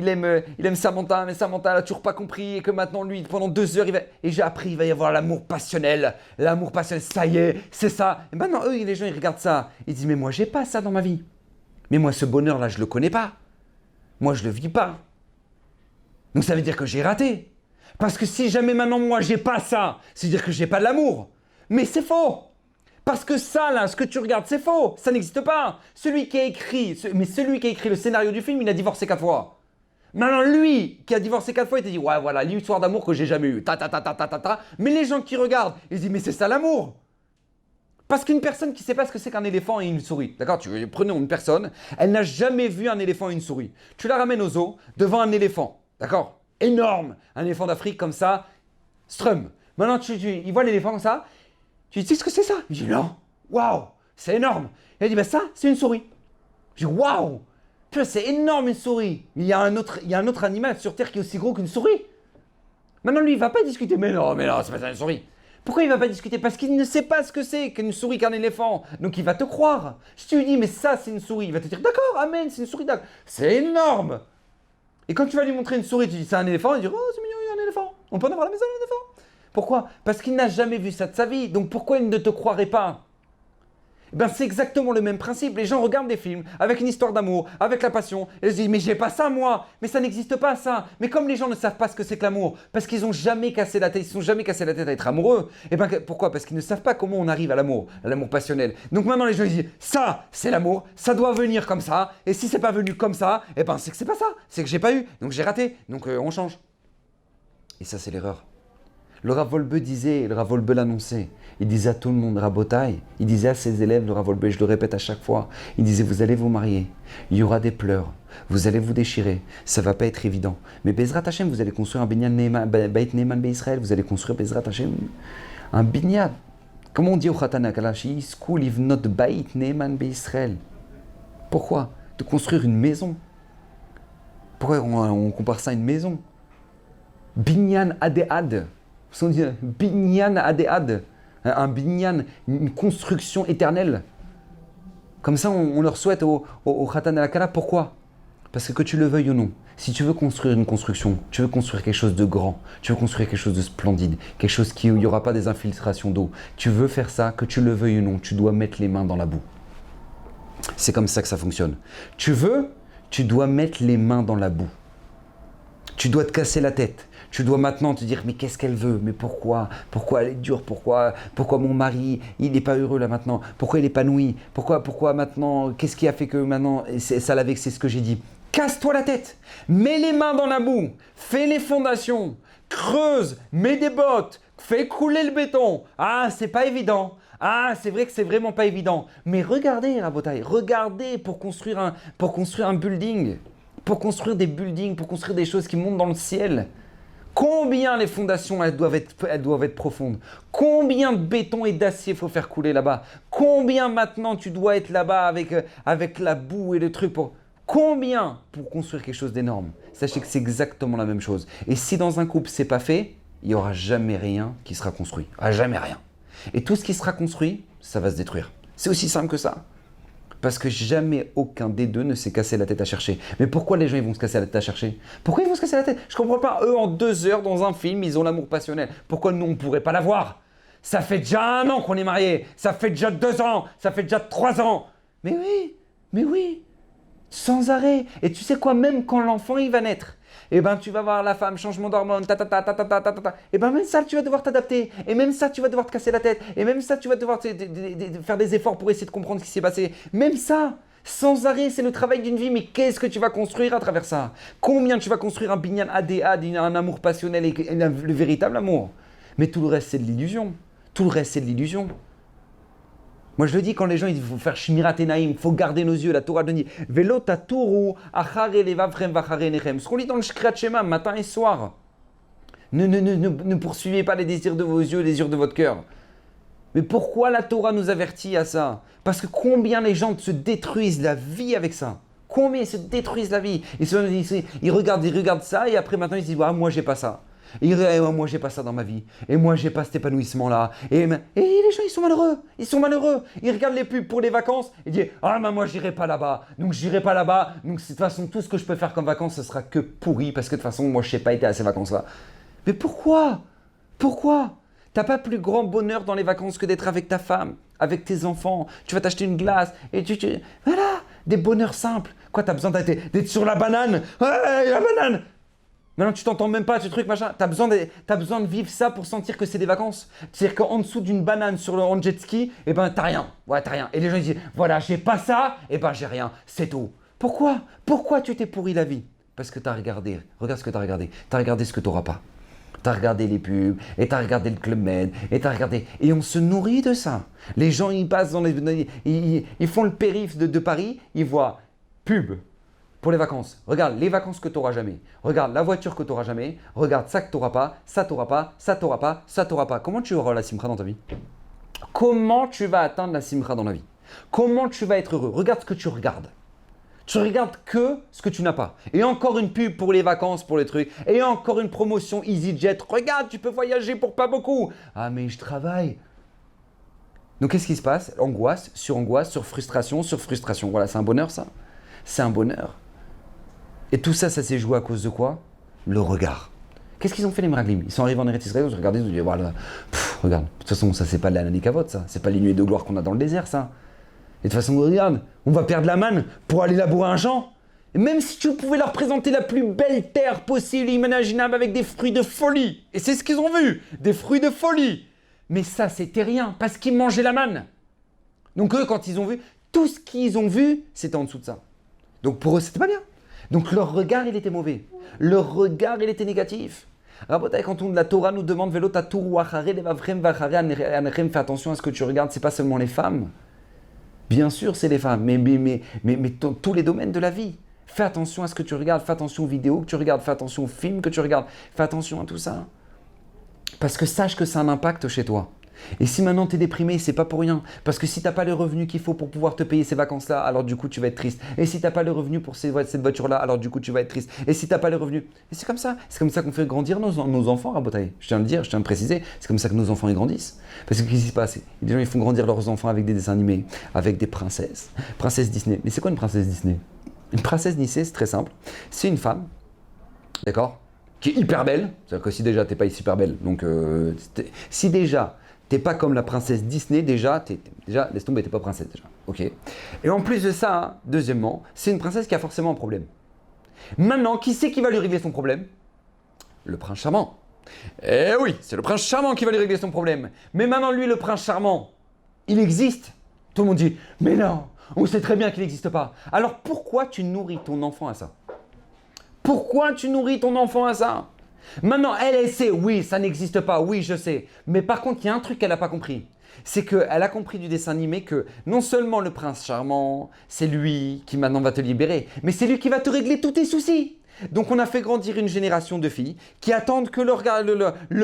aime Samantha, mais Samantha, elle a toujours pas compris, et que maintenant, lui, pendant 2 heures, après, il va y avoir l'amour passionnel. L'amour passionnel, ça y est, c'est ça. Et maintenant, eux, les gens, ils regardent ça. Ils disent, mais moi, j'ai pas ça dans ma vie. Mais moi, ce bonheur-là, je le connais pas. Moi, je le vis pas. Donc, ça veut dire que j'ai raté. Parce que si jamais maintenant, moi, j'ai pas ça, c'est dire que j'ai pas de l'amour. Mais c'est faux. Parce que ça, là, ce que tu regardes, c'est faux. Ça n'existe pas. Celui qui a écrit le scénario du film, il a divorcé 4 fois. Maintenant, lui, qui a divorcé 4 fois, il t'a dit, ouais, voilà, l'histoire d'amour que j'ai jamais eue. Mais les gens qui regardent, ils disent, mais c'est ça l'amour. Parce qu'une personne qui ne sait pas ce que c'est qu'un éléphant et une souris, d'accord ? Prenons une personne, elle n'a jamais vu un éléphant et une souris. Tu la ramènes au zoo, devant un éléphant, d'accord ? Énorme. Un éléphant d'Afrique comme ça, strum. Maintenant, il voit l'éléphant comme ça. Tu dis, tu sais ce que c'est ça ? Il dit, non. Waouh, c'est énorme. Il dit, bah ça, c'est une souris. Je dis, waouh, c'est énorme une souris. Il y a un autre animal sur Terre qui est aussi gros qu'une souris. Maintenant, lui, il va pas discuter. Mais non, c'est pas ça une souris. Pourquoi il va pas discuter ? Parce qu'il ne sait pas ce que c'est qu'une souris qu'un éléphant. Donc, il va te croire. Si tu lui dis, mais ça, c'est une souris, il va te dire, d'accord, amen, c'est une souris, d'accord. C'est énorme. Et quand tu vas lui montrer une souris, tu dis, c'est un éléphant, il dit, oh, c'est mignon, il y a un éléphant. On peut en avoir à la maison, un éléphant. Pourquoi ? Parce qu'il n'a jamais vu ça de sa vie. Donc pourquoi il ne te croirait pas ? Eh bien, c'est exactement le même principe. Les gens regardent des films avec une histoire d'amour, avec la passion, et ils se disent, mais j'ai pas ça moi. Mais ça n'existe pas ça. Mais comme les gens ne savent pas ce que c'est que l'amour, parce qu'ils n'ont jamais cassé la tête, ils ne sont jamais cassé la tête à être amoureux. Eh bien, pourquoi ? Parce qu'ils ne savent pas comment on arrive à l'amour passionnel. Donc maintenant les gens ils disent, ça c'est l'amour, ça doit venir comme ça. Et si c'est pas venu comme ça, eh ben c'est que c'est pas ça. C'est que j'ai pas eu. Donc j'ai raté. Donc on change. Et ça c'est l'erreur. Le Rav Wolbe disait, le Rav Wolbe l'annonçait, il disait à tout le monde, Rabotai, il disait à ses élèves, le Rav Wolbe, je le répète à chaque fois, il disait, vous allez vous marier, il y aura des pleurs, vous allez vous déchirer, ça va pas être évident. Mais Bezrat Hashem, vous allez construire un Beit Neeman Israël, vous allez construire Bezrat Hashem, un binyan. Comment on dit au Khatan Kalashi, school if not Beit Neeman Israël. Pourquoi ? De construire une maison. Pourquoi on compare ça à une maison ? Binyan Adead. On dit binyan adead, un binyan, une construction éternelle. Comme ça, on leur souhaite au Khatan al-Kala. Pourquoi ? Parce que tu le veuilles ou non, si tu veux construire une construction, tu veux construire quelque chose de grand, tu veux construire quelque chose de splendide, quelque chose où il n'y aura pas des infiltrations d'eau, tu veux faire ça, que tu le veuilles ou non, tu dois mettre les mains dans la boue. C'est comme ça que ça fonctionne. Tu dois mettre les mains dans la boue. Tu dois te casser la tête. Tu dois maintenant te dire, mais qu'est-ce qu'elle veut? Mais pourquoi? Pourquoi elle est dure? Pourquoi mon mari, il n'est pas heureux là maintenant? Pourquoi il est épanoui? Pourquoi maintenant? Qu'est-ce qui a fait que maintenant, ça l'a vexé, ce que j'ai dit? Casse-toi la tête, mets les mains dans la boue, fais les fondations, creuse, mets des bottes, fais couler le béton. Ah, c'est pas évident. Ah, c'est vrai que c'est vraiment pas évident. Mais regardez, Rabotai, regardez pour construire un building, pour construire des buildings, pour construire des choses qui montent dans le ciel. Combien les fondations, elles doivent être profondes? Combien de béton et d'acier faut faire couler là-bas? Combien maintenant tu dois être là-bas avec la boue et le truc pour... Combien pour construire quelque chose d'énorme? Sachez que c'est exactement la même chose. Et si dans un couple, c'est pas fait, il n'y aura jamais rien qui sera construit. Jamais rien. Et tout ce qui sera construit, ça va se détruire. C'est aussi simple que ça. Parce que jamais aucun des deux ne s'est cassé la tête à chercher. Mais pourquoi les gens ils vont se casser la tête à chercher? Pourquoi ils vont se casser la tête? Je comprends pas. Eux, en 2 heures, dans un film, ils ont l'amour passionnel. Pourquoi nous, on ne pourrait pas l'avoir? Ça fait déjà 1 an qu'on est mariés. Ça fait déjà 2 ans. Ça fait déjà 3 ans. Mais oui. Sans arrêt. Et tu sais quoi, même quand l'enfant il va naître, eh ben tu vas voir la femme, changement d'hormones, et ben même ça tu vas devoir t'adapter, et même ça tu vas devoir te casser la tête, et même ça tu vas devoir faire des efforts pour essayer de comprendre ce qui s'est passé. Même ça, sans arrêt, c'est le travail d'une vie, mais qu'est-ce que tu vas construire à travers ça? Combien tu vas construire un binyan ADA, un amour passionnel et le véritable amour? Mais tout le reste c'est de l'illusion. Tout le reste c'est de l'illusion. Moi, je le dis quand les gens ils vont faire Shmirat Enaim, il faut garder nos yeux. La Torah nous dit Velo taturu achare levavrem vachare nechem. Ce qu'on lit dans le Shkrat Shema matin et soir. Ne poursuivez pas les désirs de vos yeux, les désirs de votre cœur. Mais pourquoi la Torah nous avertit à ça? Parce que combien les gens se détruisent la vie avec ça? Combien ils se détruisent la vie? Ils regardent ça et après maintenant ils se disent moi j'ai pas ça. Et moi j'ai pas ça dans ma vie, et moi j'ai pas cet épanouissement là, et les gens ils sont malheureux, ils regardent les pubs pour les vacances, ils disent moi j'irai pas là-bas, donc de toute façon tout ce que je peux faire comme vacances ce sera que pourri, parce que de toute façon moi je sais pas été à ces vacances là. Mais pourquoi t'as pas plus grand bonheur dans les vacances que d'être avec ta femme, avec tes enfants, tu vas t'acheter une glace, et voilà, des bonheurs simples. Quoi, t'as besoin d'être sur la banane? Ouais, la banane! Maintenant, tu t'entends même pas, ce truc, machin. T'as besoin de vivre ça pour sentir que c'est des vacances. C'est-à-dire qu'en dessous d'une banane sur le jet ski, eh ben, t'as rien. Ouais, t'as rien. Et les gens ils disent, voilà, j'ai pas ça, eh ben, j'ai rien. C'est tout. Pourquoi tu t'es pourri la vie? Parce que t'as regardé. Regarde ce que t'as regardé. T'as regardé ce que t'auras pas. T'as regardé les pubs, et t'as regardé le Club Med, et t'as regardé. Et on se nourrit de ça. Les gens, ils passent ils font le périph' de Paris, ils voient pub. Pour les vacances, regarde les vacances que tu n'auras jamais. Regarde la voiture que tu n'auras jamais. Regarde ça que tu n'auras pas, ça tu n'auras pas, ça tu n'auras pas, ça tu n'auras pas. Comment tu auras la simcha dans ta vie? Comment tu vas atteindre la simcha dans la vie? Comment tu vas être heureux? Regarde ce que tu regardes. Tu regardes que ce que tu n'as pas. Et encore une pub pour les vacances, pour les trucs. Et encore une promotion EasyJet. Regarde, tu peux voyager pour pas beaucoup. Ah mais je travaille. Donc qu'est-ce qui se passe? Angoisse, sur frustration, sur frustration. Voilà, c'est un bonheur ça? C'est un bonheur. Et tout ça, ça s'est joué à cause de quoi? Le regard. Qu'est-ce qu'ils ont fait les Meraglim? Ils sont arrivés en Eretz Israël, ils ont regardé, ils ont dit voilà, regarde, de toute façon, ça c'est pas de la Nanikavot, ça, c'est pas les nuées de gloire qu'on a dans le désert, ça. Et de toute façon, regarde, on va perdre la manne pour aller labourer un champ. Et même si tu pouvais leur présenter la plus belle terre possible, imaginable, avec des fruits de folie, et c'est ce qu'ils ont vu, des fruits de folie. Mais ça, c'était rien, parce qu'ils mangeaient la manne. Donc eux, quand ils ont vu, tout ce qu'ils ont vu, c'était en dessous de ça. Donc pour eux, c'était pas bien. Donc leur regard, il était mauvais. Leur regard, il était négatif. Rabotai, quand la Torah nous demande Velo taturu achare levavrem vachare anechem, fais attention à ce que tu regardes, c'est pas seulement les femmes. Bien sûr, c'est les femmes, mais tous les domaines de la vie. Fais attention à ce que tu regardes, fais attention aux vidéos que tu regardes, fais attention aux films que tu regardes, fais attention à tout ça. Parce que sache que ça a un impact chez toi. Et si maintenant tu es déprimé, c'est pas pour rien. Parce que si tu n'as pas le revenu qu'il faut pour pouvoir te payer ces vacances-là, alors du coup tu vas être triste. Et si tu n'as pas le revenu pour cette voiture-là, alors du coup tu vas être triste. Et si tu n'as pas le revenu, et c'est comme ça qu'on fait grandir nos enfants, Rabotai. Je tiens à le dire, je tiens à le préciser, c'est comme ça que nos enfants ils grandissent. Parce que qu'est-ce qui se passe? Les gens ils font grandir leurs enfants avec des dessins animés, avec des princesses. Princesse Disney. Mais c'est quoi une princesse Disney? Une princesse Disney, c'est très simple. C'est une femme, d'accord, qui est hyper belle. C'est-à-dire que si déjà t'es pas super belle, donc si déjà t'es pas comme la princesse Disney, déjà, laisse tomber, t'es pas princesse déjà. Ok. Et en plus de ça, hein, deuxièmement, c'est une princesse qui a forcément un problème. Maintenant, qui c'est qui va lui régler son problème? le prince charmant. Eh oui, c'est le prince charmant qui va lui régler son problème. Mais maintenant, lui, le prince charmant, il existe. Tout le monde dit, mais non, on sait très bien qu'il n'existe pas. Alors pourquoi tu nourris ton enfant à ça? Pourquoi tu nourris ton enfant à ça? Maintenant, elle sait, oui, ça n'existe pas, oui, je sais. Mais par contre, il y a un truc qu'elle n'a pas compris. C'est qu'elle a compris du dessin animé que non seulement le prince charmant, c'est lui qui maintenant va te libérer, mais c'est lui qui va te régler tous tes soucis. Donc on a fait grandir une génération de filles qui attendent que leur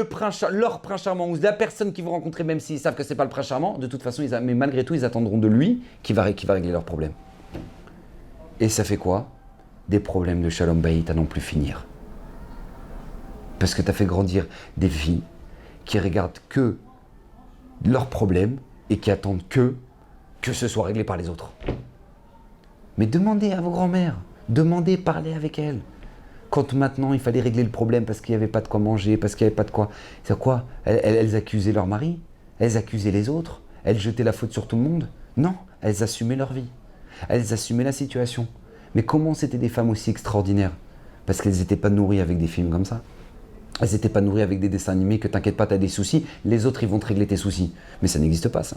prince charmant ou la personne qu'ils vont rencontrer, même s'ils savent que c'est pas le prince charmant, de toute façon, mais malgré tout, ils attendront de lui qui va régler leurs problèmes. Et ça fait quoi? Des problèmes de shalom bayit à n'en plus finir. Parce que tu as fait grandir des filles qui regardent que leurs problèmes et qui attendent que ce soit réglé par les autres. Mais demandez à vos grands-mères, demandez, parlez avec elles. Quand maintenant il fallait régler le problème parce qu'il n'y avait pas de quoi manger, parce qu'il n'y avait pas de quoi... C'est quoi? Elles accusaient leur mari, elles accusaient les autres, elles jetaient la faute sur tout le monde. Non, elles assumaient leur vie, elles assumaient la situation. Mais comment c'était des femmes aussi extraordinaires? Parce qu'elles n'étaient pas nourries avec des films comme ça. Elles n'étaient pas nourries avec des dessins animés que t'inquiète pas, t'as des soucis, les autres ils vont te régler tes soucis. Mais ça n'existe pas ça.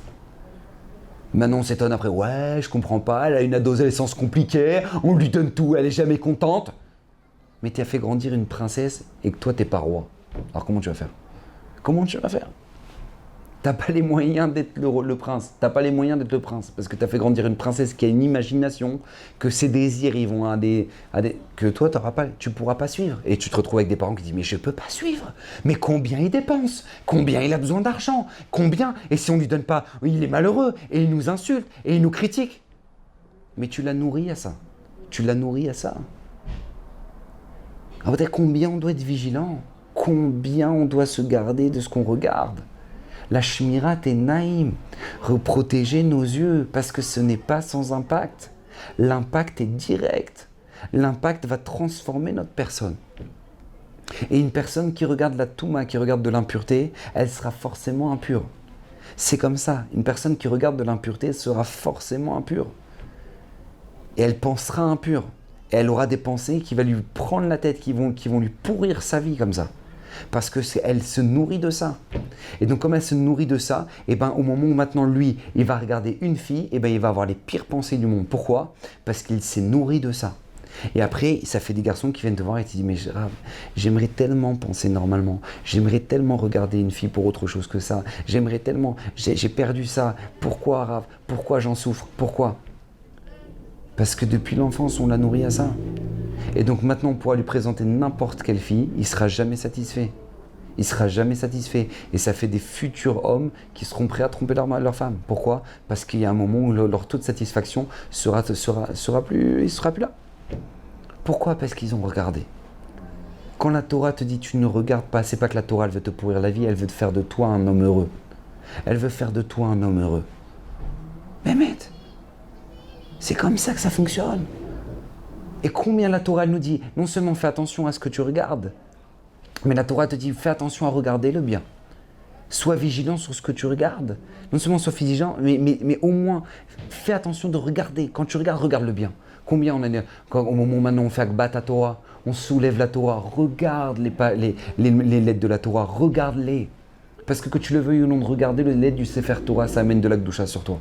Maintenant on s'étonne après, ouais, je comprends pas, elle a une adolescence compliquée, on lui donne tout, elle est jamais contente. Mais tu as fait grandir une princesse et que toi t'es pas roi. Alors comment tu vas faire? Comment tu vas faire? T'as pas les moyens d'être le prince. T'as pas les moyens d'être le prince. Parce que t'as fait grandir une princesse qui a une imagination, que ses désirs ils vont que toi tu pourras pas suivre. Et tu te retrouves avec des parents qui disent mais je peux pas suivre. Mais combien il dépense? Combien il a besoin d'argent? Combien? Et si on lui donne pas, il est malheureux et il nous insulte et il nous critique. Mais tu l'as nourri à ça. Tu l'as nourri à ça. Alors combien on doit être vigilant? Combien on doit se garder de ce qu'on regarde? La shmirat est naïm, protéger nos yeux, parce que ce n'est pas sans impact. L'impact est direct. L'impact va transformer notre personne. Et une personne qui regarde la touma, qui regarde de l'impureté, elle sera forcément impure. C'est comme ça. Une personne qui regarde de l'impureté sera forcément impure. Et elle pensera impure. Et elle aura des pensées qui vont lui prendre la tête, qui vont lui pourrir sa vie comme ça. Parce que elle se nourrit de ça. Et donc comme elle se nourrit de ça, et ben au moment où maintenant lui, il va regarder une fille, et ben il va avoir les pires pensées du monde. Pourquoi? Parce qu'il s'est nourri de ça. Et après, ça fait des garçons qui viennent te voir et te disent mais j'aimerais tellement penser normalement, j'aimerais tellement regarder une fille pour autre chose que ça, j'aimerais tellement, j'ai perdu ça. Pourquoi Rav? Pourquoi j'en souffre? Pourquoi? Parce que depuis l'enfance, on l'a nourri à ça. Et donc maintenant, on pourra lui présenter n'importe quelle fille, il ne sera jamais satisfait. Il ne sera jamais satisfait. Et ça fait des futurs hommes qui seront prêts à tromper leur femme. Pourquoi? Parce qu'il y a un moment où leur taux de satisfaction sera plus là. Pourquoi? Parce qu'ils ont regardé. Quand la Torah te dit tu ne regardes pas, c'est pas que la Torah elle veut te pourrir la vie, elle veut te faire de toi un homme heureux. Elle veut faire de toi un homme heureux. Mais c'est comme ça que ça fonctionne. Et combien la Torah nous dit, non seulement fais attention à ce que tu regardes, mais la Torah te dit, fais attention à regarder le bien. Sois vigilant sur ce que tu regardes. Non seulement sois vigilant, mais au moins, fais attention de regarder. Quand tu regardes, regarde le bien. Combien on a, au moment où maintenant on fait Akbat à Torah, on soulève la Torah, regarde les lettres de la Torah, regarde-les. Parce que tu le veuilles ou non de regarder les lettres du Sefer Torah, ça amène de la Gdusha sur toi.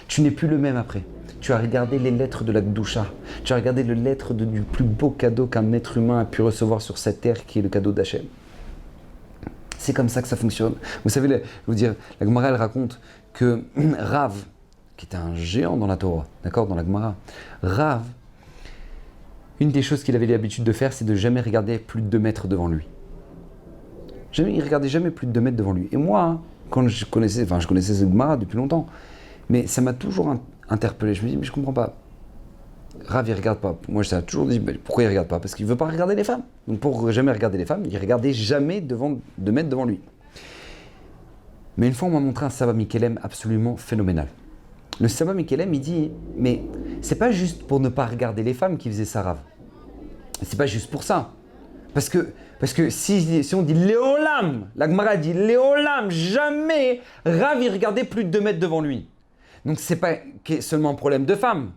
Tu n'es plus le même après. Tu as regardé les lettres de la Gdusha. Tu as regardé les lettres du plus beau cadeau qu'un être humain a pu recevoir sur cette terre, qui est le cadeau d'Hachem. C'est comme ça que ça fonctionne. Vous savez, la Gemara, elle raconte que Rav, qui était un géant dans la Torah, d'accord, dans la Gemara, Rav, une des choses qu'il avait l'habitude de faire, c'est de jamais regarder plus de 2 mètres devant lui. Il ne regardait jamais plus de 2 mètres devant lui. Et moi, quand je connaissais cette Gemara depuis longtemps, mais ça m'a toujours interpellé. Je me dis, mais je comprends pas. Rav, il regarde pas. Moi, je t'ai toujours dit, mais pourquoi il regarde pas? Parce qu'il veut pas regarder les femmes. Donc, pour jamais regarder les femmes, il regardait jamais 2 mètres devant lui. Mais une fois, on m'a montré un Saba Mikelem absolument phénoménal. Le Saba Mikelem, il dit, mais c'est pas juste pour ne pas regarder les femmes qu'il faisait ça, Rav. C'est pas juste pour ça. Parce que si on dit Léolam, la Gemara dit Léolam, jamais Rav, il regardait plus de 2 mètres devant lui. Donc c'est pas seulement un problème de femme,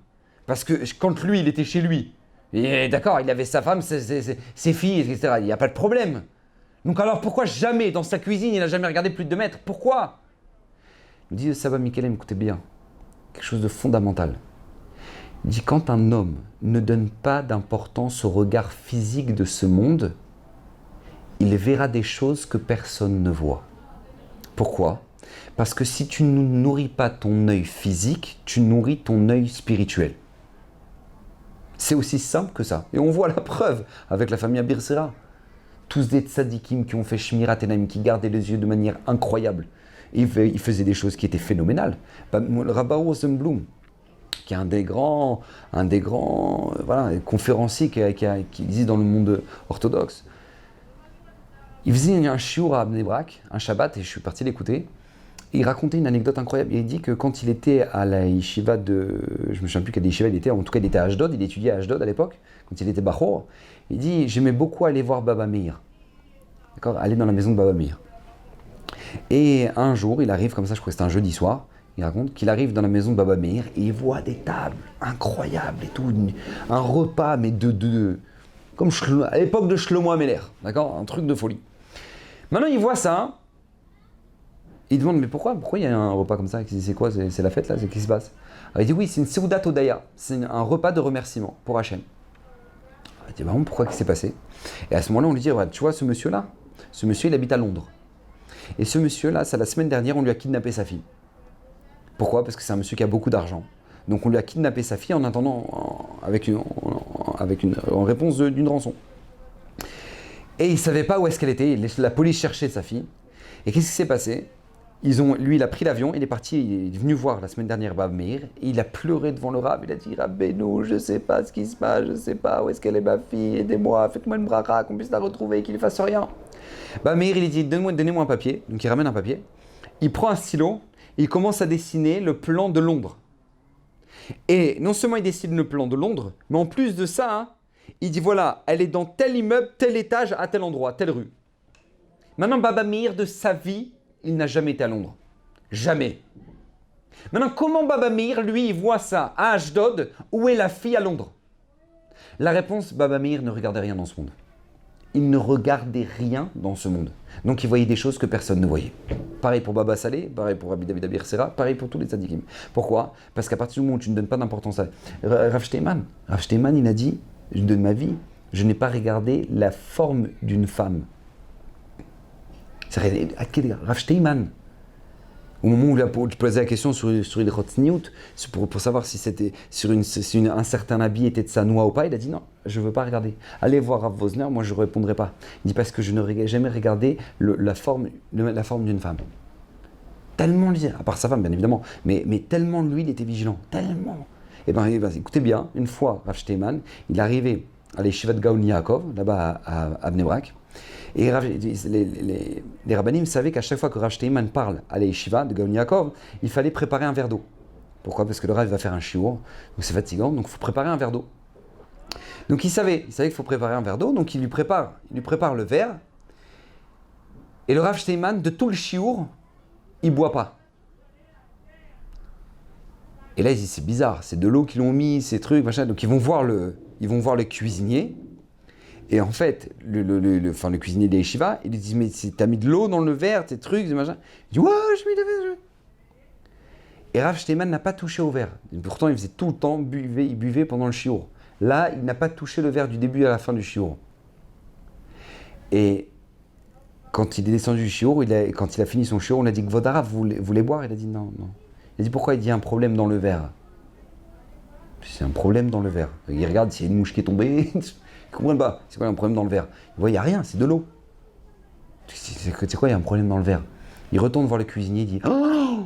parce que quand lui il était chez lui, Et d'accord, il avait sa femme, ses filles, etc. Il n'y a pas de problème. Donc alors pourquoi jamais, dans sa cuisine, il n'a jamais regardé plus de 2 mètres? Pourquoi? Il dit Saba Mikelem, écoutez bien, quelque chose de fondamental. Il dit quand un homme ne donne pas d'importance au regard physique de ce monde, il verra des choses que personne ne voit. Pourquoi? Parce que si tu ne nourris pas ton œil physique, tu nourris ton œil spirituel. C'est aussi simple que ça. Et on voit la preuve avec la famille Abir Sera. Tous des tzadikim qui ont fait Shmirat Enaim, qui gardaient les yeux de manière incroyable. Et ils faisaient des choses qui étaient phénoménales. Le Rabbi Rosenblum, qui est un des grands conférenciers qui existe dans le monde orthodoxe, il faisait un shiur à Bnei Brak, un Shabbat, et je suis parti l'écouter. Il racontait une anecdote incroyable. Il dit que quand il était à la yeshiva de... Je ne me souviens plus quelle yeshiva il était, en tout cas il était à Ashdod, il étudiait à Ashdod à l'époque, quand il était Bachor. Il dit, j'aimais beaucoup aller voir Baba Meir. D'accord, aller dans la maison de Baba Meir. Et un jour, il arrive comme ça, je crois que c'était un jeudi soir, il raconte qu'il arrive dans la maison de Baba Meir et il voit des tables incroyables et tout, un repas, mais comme à l'époque de Shlomo Ameler, d'accord, un truc de folie. Maintenant, il voit ça, il demande, mais pourquoi il y a un repas comme ça? C'est quoi? C'est la fête là? Qu'est-ce qui se passe? Alors, il dit, oui, c'est une Seudat Odaya, c'est un repas de remerciement pour Hachem. Il dit, bah bon, pourquoi qu'est-ce qui s'est passé? Et à ce moment-là, on lui dit, ouais, tu vois, ce monsieur-là, il habite à Londres. Et ce monsieur-là, la semaine dernière, on lui a kidnappé sa fille. Pourquoi? Parce que c'est un monsieur qui a beaucoup d'argent. Donc on lui a kidnappé sa fille en attendant, en réponse d'une rançon. Et il ne savait pas où est-ce qu'elle était. La police cherchait sa fille. Et qu'est-ce qui s'est passé? Lui, il a pris l'avion, il est parti, il est venu voir la semaine dernière Bab Meir, et il a pleuré devant le Rav, il a dit Rabbeinu, je ne sais pas ce qui se passe, je ne sais pas où est-ce qu'elle est ma fille, aidez-moi, faites-moi une bracha, qu'on puisse la retrouver, qu'il ne fasse rien. Bab Meir, il dit donnez-moi un papier, donc il ramène un papier, il prend un stylo, et il commence à dessiner le plan de Londres. Et non seulement il dessine le plan de Londres, mais en plus de ça, il dit voilà, elle est dans tel immeuble, tel étage, à tel endroit, telle rue. Maintenant, Baba Meir, de sa vie, il n'a jamais été à Londres. Jamais. Maintenant, comment Baba Meir, lui, il voit ça à Ashdod, où est la fille à Londres? La réponse, Baba Meir ne regardait rien dans ce monde. Il ne regardait rien dans ce monde. Donc, il voyait des choses que personne ne voyait. Pareil pour Baba Saleh, pareil pour Rabbi David Abir Sera, pareil pour tous les tzadikim. Pourquoi? Parce qu'à partir du moment où tu ne donnes pas d'importance à... Rav Steinman, il a dit, de ma vie, je n'ai pas regardé la forme d'une femme. Rav Steinman, au moment où tu posais la question sur les Rotzniut, pour savoir si c'était un certain habit était de sa noix ou pas, il a dit non, je ne veux pas regarder. Allez voir Rav Wosner, moi je ne répondrai pas. Il dit parce que je n'aurais jamais regardé la forme d'une femme. Tellement lui, à part sa femme bien évidemment, mais tellement lui il était vigilant, tellement. Et bien écoutez bien, une fois Rav Steinman, il est arrivé à l'Yeshiva de Gaon Yaakov, là-bas à Bnei Brak. Et les rabbinim savaient qu'à chaque fois que Rav Steinman parle à l'Yeshiva de Gaon Yaakov, il fallait préparer un verre d'eau. Pourquoi? Parce que le Rav va faire un shiur, donc c'est fatigant, donc il faut préparer un verre d'eau. Donc il savait qu'il faut préparer un verre d'eau, donc il lui prépare le verre. Et le Rav Steinman, de tout le shiur, il ne boit pas. Et là, il dit, c'est bizarre, c'est de l'eau qu'ils l'ont mis, ces trucs, machin. Donc ils vont voir le cuisinier. Et en fait, le cuisinier des yeshivas, il lui dit, mais t'as mis de l'eau dans le verre, tes trucs, ces machins. Il dit, ouais, je mets de l'eau. Et Rav Steinman n'a pas touché au verre. Et pourtant, il faisait tout le temps, il buvait pendant le shiur. Là, il n'a pas touché le verre du début à la fin du shiur. Et quand il est descendu du shiur, quand il a fini son shiur, on a dit, Kvodara, vous voulez boire? Il a dit, non. Il a dit, pourquoi? Il dit, il y a un problème dans le verre. C'est un problème dans le verre. Il regarde s'il y a une mouche qui est tombée. Ils comprennent pas. C'est quoi un problème dans le verre? Il voit, il n'y a rien, c'est de l'eau. C'est quoi, il y a un problème dans le verre? Il retourne voir le cuisinier, il dit, oh,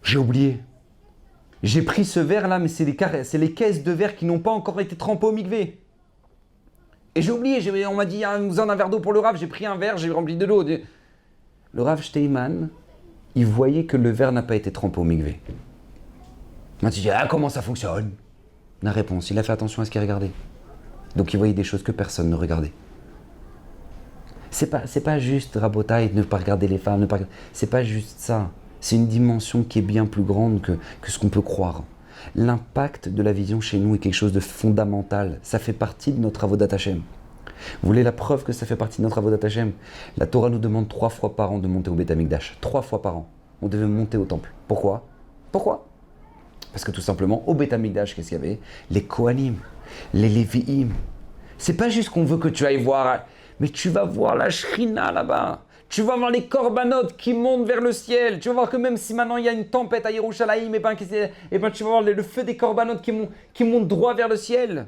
j'ai oublié. J'ai pris ce verre là, mais c'est les caisses de verre qui n'ont pas encore été trempées au mikvé. Et j'ai oublié, on m'a dit, vous en avez un verre d'eau pour le Rav, j'ai pris un verre, j'ai rempli de l'eau. Le Rav Steinman, il voyait que le verre n'a pas été trempé au mikvé. Maintenant, tu dis, comment ça fonctionne? La réponse, il a fait attention à ce qu'il regardait. Donc il voyait des choses que personne ne regardait. C'est pas juste rabotaille, ne pas regarder les femmes, c'est pas juste ça. C'est une dimension qui est bien plus grande que ce qu'on peut croire. L'impact de la vision chez nous est quelque chose de fondamental. Ça fait partie de notre avodat Hashem. Vous voulez la preuve que ça fait partie de notre avodat Hashem? La Torah nous demande 3 fois par an de monter au Beth Amikdash. 3 fois par an. On devait monter au temple. Pourquoi? Parce que tout simplement, au Beth Amikdash, qu'est-ce qu'il y avait? Les Kohanim, les Lévi'im. C'est pas juste qu'on veut que tu ailles voir, mais tu vas voir la Shrina là-bas. Tu vas voir les korbanot qui montent vers le ciel. Tu vas voir que même si maintenant il y a une tempête à Yerushalayim, tu vas voir le feu des korbanot qui monte droit vers le ciel.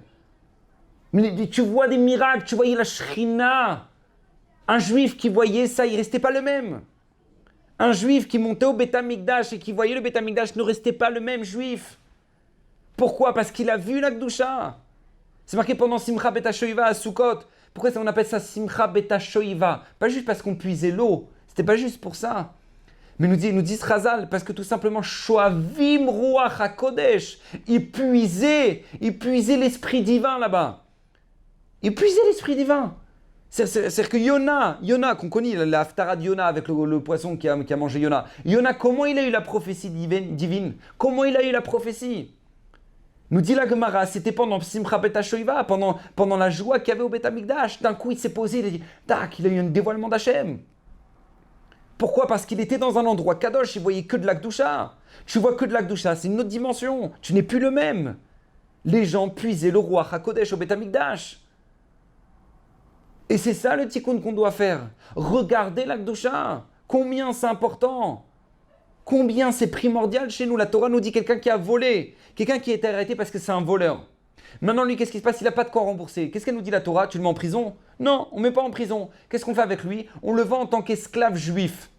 Mais tu vois des miracles, tu voyais la Shrina. Un juif qui voyait ça, il ne restait pas le même. Un juif qui montait au Beth Amikdash et qui voyait le Beth Amikdash ne restait pas le même juif. Pourquoi? Parce qu'il a vu la Kedusha. C'est marqué pendant Simcha Bet HaShoiva à Sukkot. Pourquoi on appelle ça Simcha Bet HaShoiva? Pas juste parce qu'on puisait l'eau. C'était pas juste pour ça. Mais nous dit Chazal, parce que tout simplement, Shoavim Ruach HaKodesh, il puisait l'esprit divin là-bas. Il puisait l'esprit divin. C'est-à-dire que Yona, qu'on connaît, la Haftara de Yona avec le poisson qui a mangé Yona. Yona, comment il a eu la prophétie divine? Comment il a eu la prophétie? Nous dit la Gemara, c'était pendant Simcha Bet HaShoiva, pendant la joie qu'il y avait au Beth Amikdash. D'un coup, il s'est posé, il a dit, tac, il a eu un dévoilement d'Hachem. Pourquoi? Parce qu'il était dans un endroit kadosh, il voyait que de la Kedusha. Tu vois que de la Kedusha, c'est une autre dimension. Tu n'es plus le même. Les gens puisaient le roi HaKodesh au Beth Amikdash. Et c'est ça le tikkun qu'on doit faire. Regardez la Kedusha. Combien c'est important. Combien c'est primordial chez nous. La Torah nous dit quelqu'un qui a volé. Quelqu'un qui a été arrêté parce que c'est un voleur. Maintenant, lui, qu'est-ce qui se passe? Il n'a pas de quoi rembourser. Qu'est-ce qu'elle nous dit la Torah? Tu le mets en prison? Non, on ne met pas en prison. Qu'est-ce qu'on fait avec lui? On le vend en tant qu'esclave juif.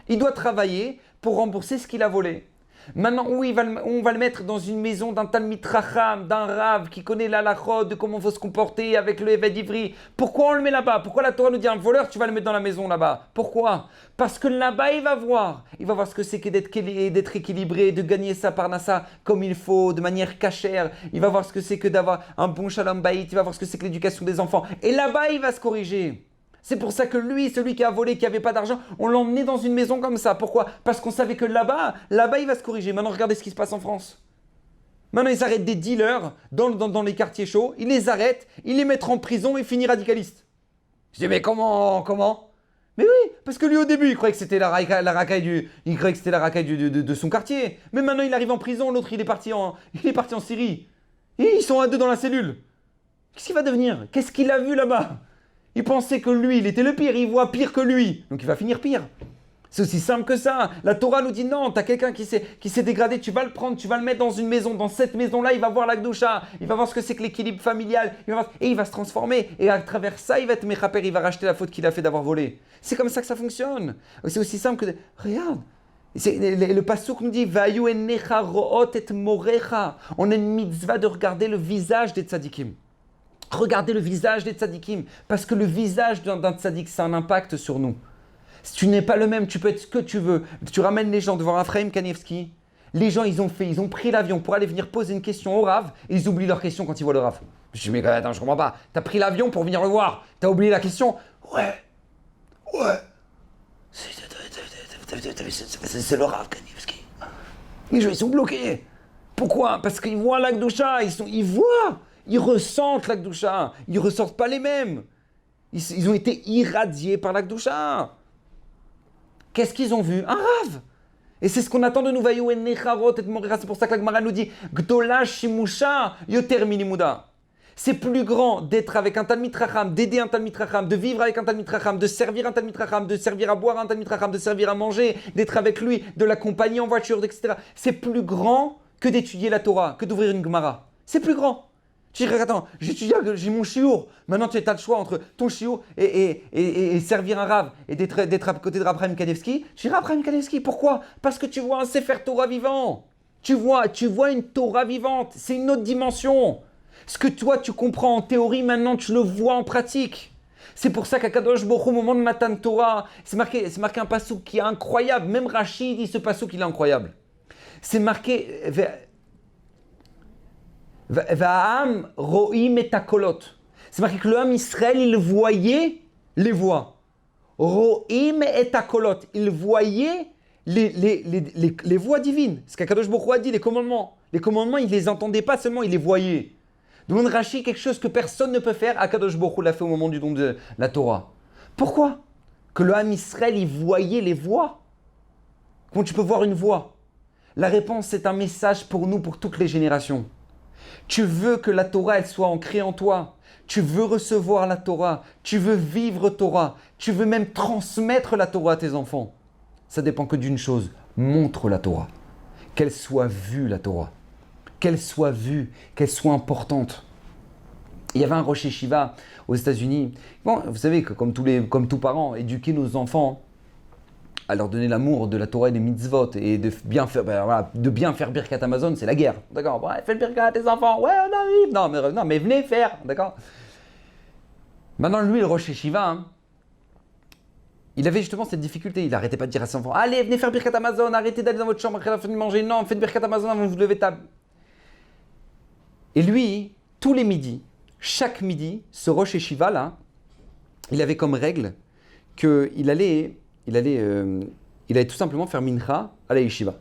Il doit travailler pour rembourser ce qu'il a volé. Maintenant, on va le mettre dans une maison d'un Talmid Racham, d'un Rav qui connaît la halachot, de comment il faut se comporter avec le Eved Ivri. Pourquoi on le met là-bas? Pourquoi la Torah nous dit un voleur, tu vas le mettre dans la maison là-bas? Pourquoi? Parce que là-bas, il va voir ce que c'est que d'être équilibré, de gagner sa parnassa comme il faut, de manière cachère. Il va voir ce que c'est que d'avoir un bon shalom bayit, il va voir ce que c'est que l'éducation des enfants. Et là-bas, il va se corriger. C'est pour ça que lui, celui qui a volé, qui n'avait pas d'argent, on l'a emmené dans une maison comme ça. Pourquoi? Parce qu'on savait que là-bas, il va se corriger. Maintenant, regardez ce qui se passe en France. Maintenant, ils arrêtent des dealers dans les quartiers chauds. Ils les arrêtent, ils les mettent en prison et finissent radicalistes. Je dis, mais comment? Mais oui, parce que lui, au début, il croyait que c'était la racaille de son quartier. Mais maintenant, il arrive en prison. L'autre, il est parti en Syrie. Et ils sont à 2 dans la cellule. Qu'est-ce qu'il va devenir? Qu'est-ce qu'il a vu là-bas? Il pensait que lui, il était le pire, il voit pire que lui. Donc il va finir pire. C'est aussi simple que ça. La Torah nous dit non, tu as quelqu'un qui s'est dégradé, tu vas le prendre, tu vas le mettre dans une maison. Dans cette maison-là, il va voir la Kedusha, il va voir ce que c'est que l'équilibre familial, et il va se transformer. Et à travers ça, il va être méchaper, il va racheter la faute qu'il a fait d'avoir volé. C'est comme ça que ça fonctionne. C'est aussi simple que... Regarde, le passouk nous dit Vayu enecha ro'ot et morecha. On a une mitzvah de regarder le visage des tzadikim. Regardez le visage des tzadikim, parce que le visage d'un tzadik, c'est un impact sur nous. Si tu n'es pas le même, tu peux être ce que tu veux. Tu ramènes les gens devant Raphaël Kanievski. Les gens, ils ont pris l'avion pour aller venir poser une question au Rav, et ils oublient leur question quand ils voient le Rav. Je dis, mais attends, je comprends pas. T'as pris l'avion pour venir le voir. T'as oublié la question? Ouais. C'est le Rav Kanievski. Les gens, ils sont bloqués. Pourquoi? Parce qu'ils voient la Kedusha, ils ressentent la Kedusha, ils ne ressentent pas les mêmes. Ils ont été irradiés par la Kedusha. Qu'est-ce qu'ils ont vu? Un Rav. Et c'est ce qu'on attend de nous. C'est pour ça que la Gemara nous dit Gdola Shimusha Yoter Minimuda. C'est plus grand d'être avec un Talmid Racham, d'aider un Talmid Racham, de vivre avec un Talmid Racham, de servir un Talmid Racham, de servir à boire un Talmid Racham, de servir à manger, d'être avec lui, de l'accompagner en voiture, etc. C'est plus grand que d'étudier la Torah, que d'ouvrir une Gemara. C'est plus grand. Tu dis, attends, j'ai mon chiour. Maintenant, tu as le choix entre ton chiour et servir un Rav et d'être à côté de Raphaël Kanievski. Tu dis, Raphaël Kanievski, pourquoi? Parce que tu vois un Sefer Torah vivant. Tu vois une Torah vivante. C'est une autre dimension. Ce que toi, tu comprends en théorie, maintenant, tu le vois en pratique. C'est pour ça qu'à Kadosh Baruch Hu, au moment de Matan Torah, c'est marqué un passouk qui est incroyable. Même Rachid dit ce passouk, il est incroyable. C'est marqué... Va'am ro'im et akolot. C'est marqué que le Ham Israël, il voyait les voix. Ro'im et akolot. Il voyait les voix divines. Ce qu'Akadosh Baruch Hu a dit, les commandements. Les commandements, il les entendait pas seulement, il les voyait. Donc Rashi, quelque chose que personne ne peut faire, Akadosh Baruch Hu l'a fait au moment du don de la Torah. Pourquoi? Que le Ham Israël, il voyait les voix. Comment tu peux voir une voix? La réponse, c'est un message pour nous, pour toutes les générations. Tu veux que la Torah, elle soit ancrée en toi. Tu veux recevoir la Torah. Tu veux vivre Torah. Tu veux même transmettre la Torah à tes enfants. Ça dépend que d'une chose. Montre la Torah. Qu'elle soit vue, la Torah. Qu'elle soit vue, qu'elle soit importante. Il y avait un Rosh Yeshiva aux États-Unis. Bon, vous savez que comme tous parents, éduquer nos enfants à leur donner l'amour de la Torah et des mitzvot et de bien faire, Birkat Amazon, c'est la guerre. D'accord? Ouais, fais le Birkat à tes enfants. Ouais, on arrive. Non, mais venez faire. D'accord? Maintenant, lui, le Rosh Yeshiva, il avait justement cette difficulté. Il n'arrêtait pas de dire à ses enfants, allez, venez faire Birkat Amazon, arrêtez d'aller dans votre chambre, arrêtez de manger. Non, faites Birkat Amazon avant de vous lever de table. Et lui, tous les midis, chaque midi, ce Rosh Yeshiva là, il avait comme règle qu'il allait tout simplement faire mincha à la yeshiva.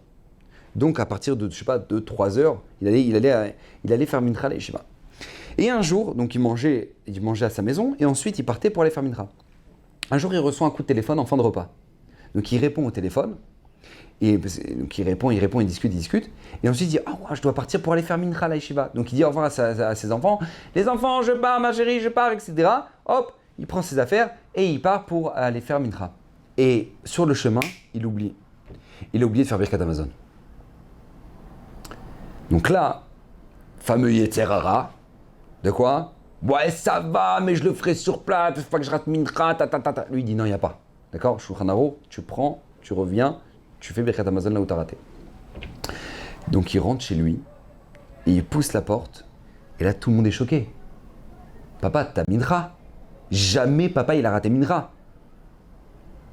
Donc à partir de, 3 heures, il allait faire mincha à la yeshiva. Et un jour, donc il mangeait à sa maison et ensuite il partait pour aller faire mincha. Un jour, il reçoit un coup de téléphone en fin de repas. Donc il répond au téléphone. Et donc il répond, il discute. Et ensuite il dit, je dois partir pour aller faire mincha à la yeshiva. Donc il dit au revoir à ses enfants. Les enfants, je pars, ma chérie, je pars, etc. Hop, il prend ses affaires et il part pour aller faire mincha. Et sur le chemin, il a oublié de faire Birkat Amazon. Donc là, fameux Yetzerara, de quoi? Ouais, ça va, mais je le ferai sur place, il faut pas que je rate mincha, Lui, il dit non, il n'y a pas. D'accord? Shulchan Aruch, tu prends, tu reviens, tu fais Birkat Amazon là où tu as raté. Donc il rentre chez lui, et il pousse la porte, et là tout le monde est choqué. Papa, t'as mincha? Jamais papa il a raté mincha.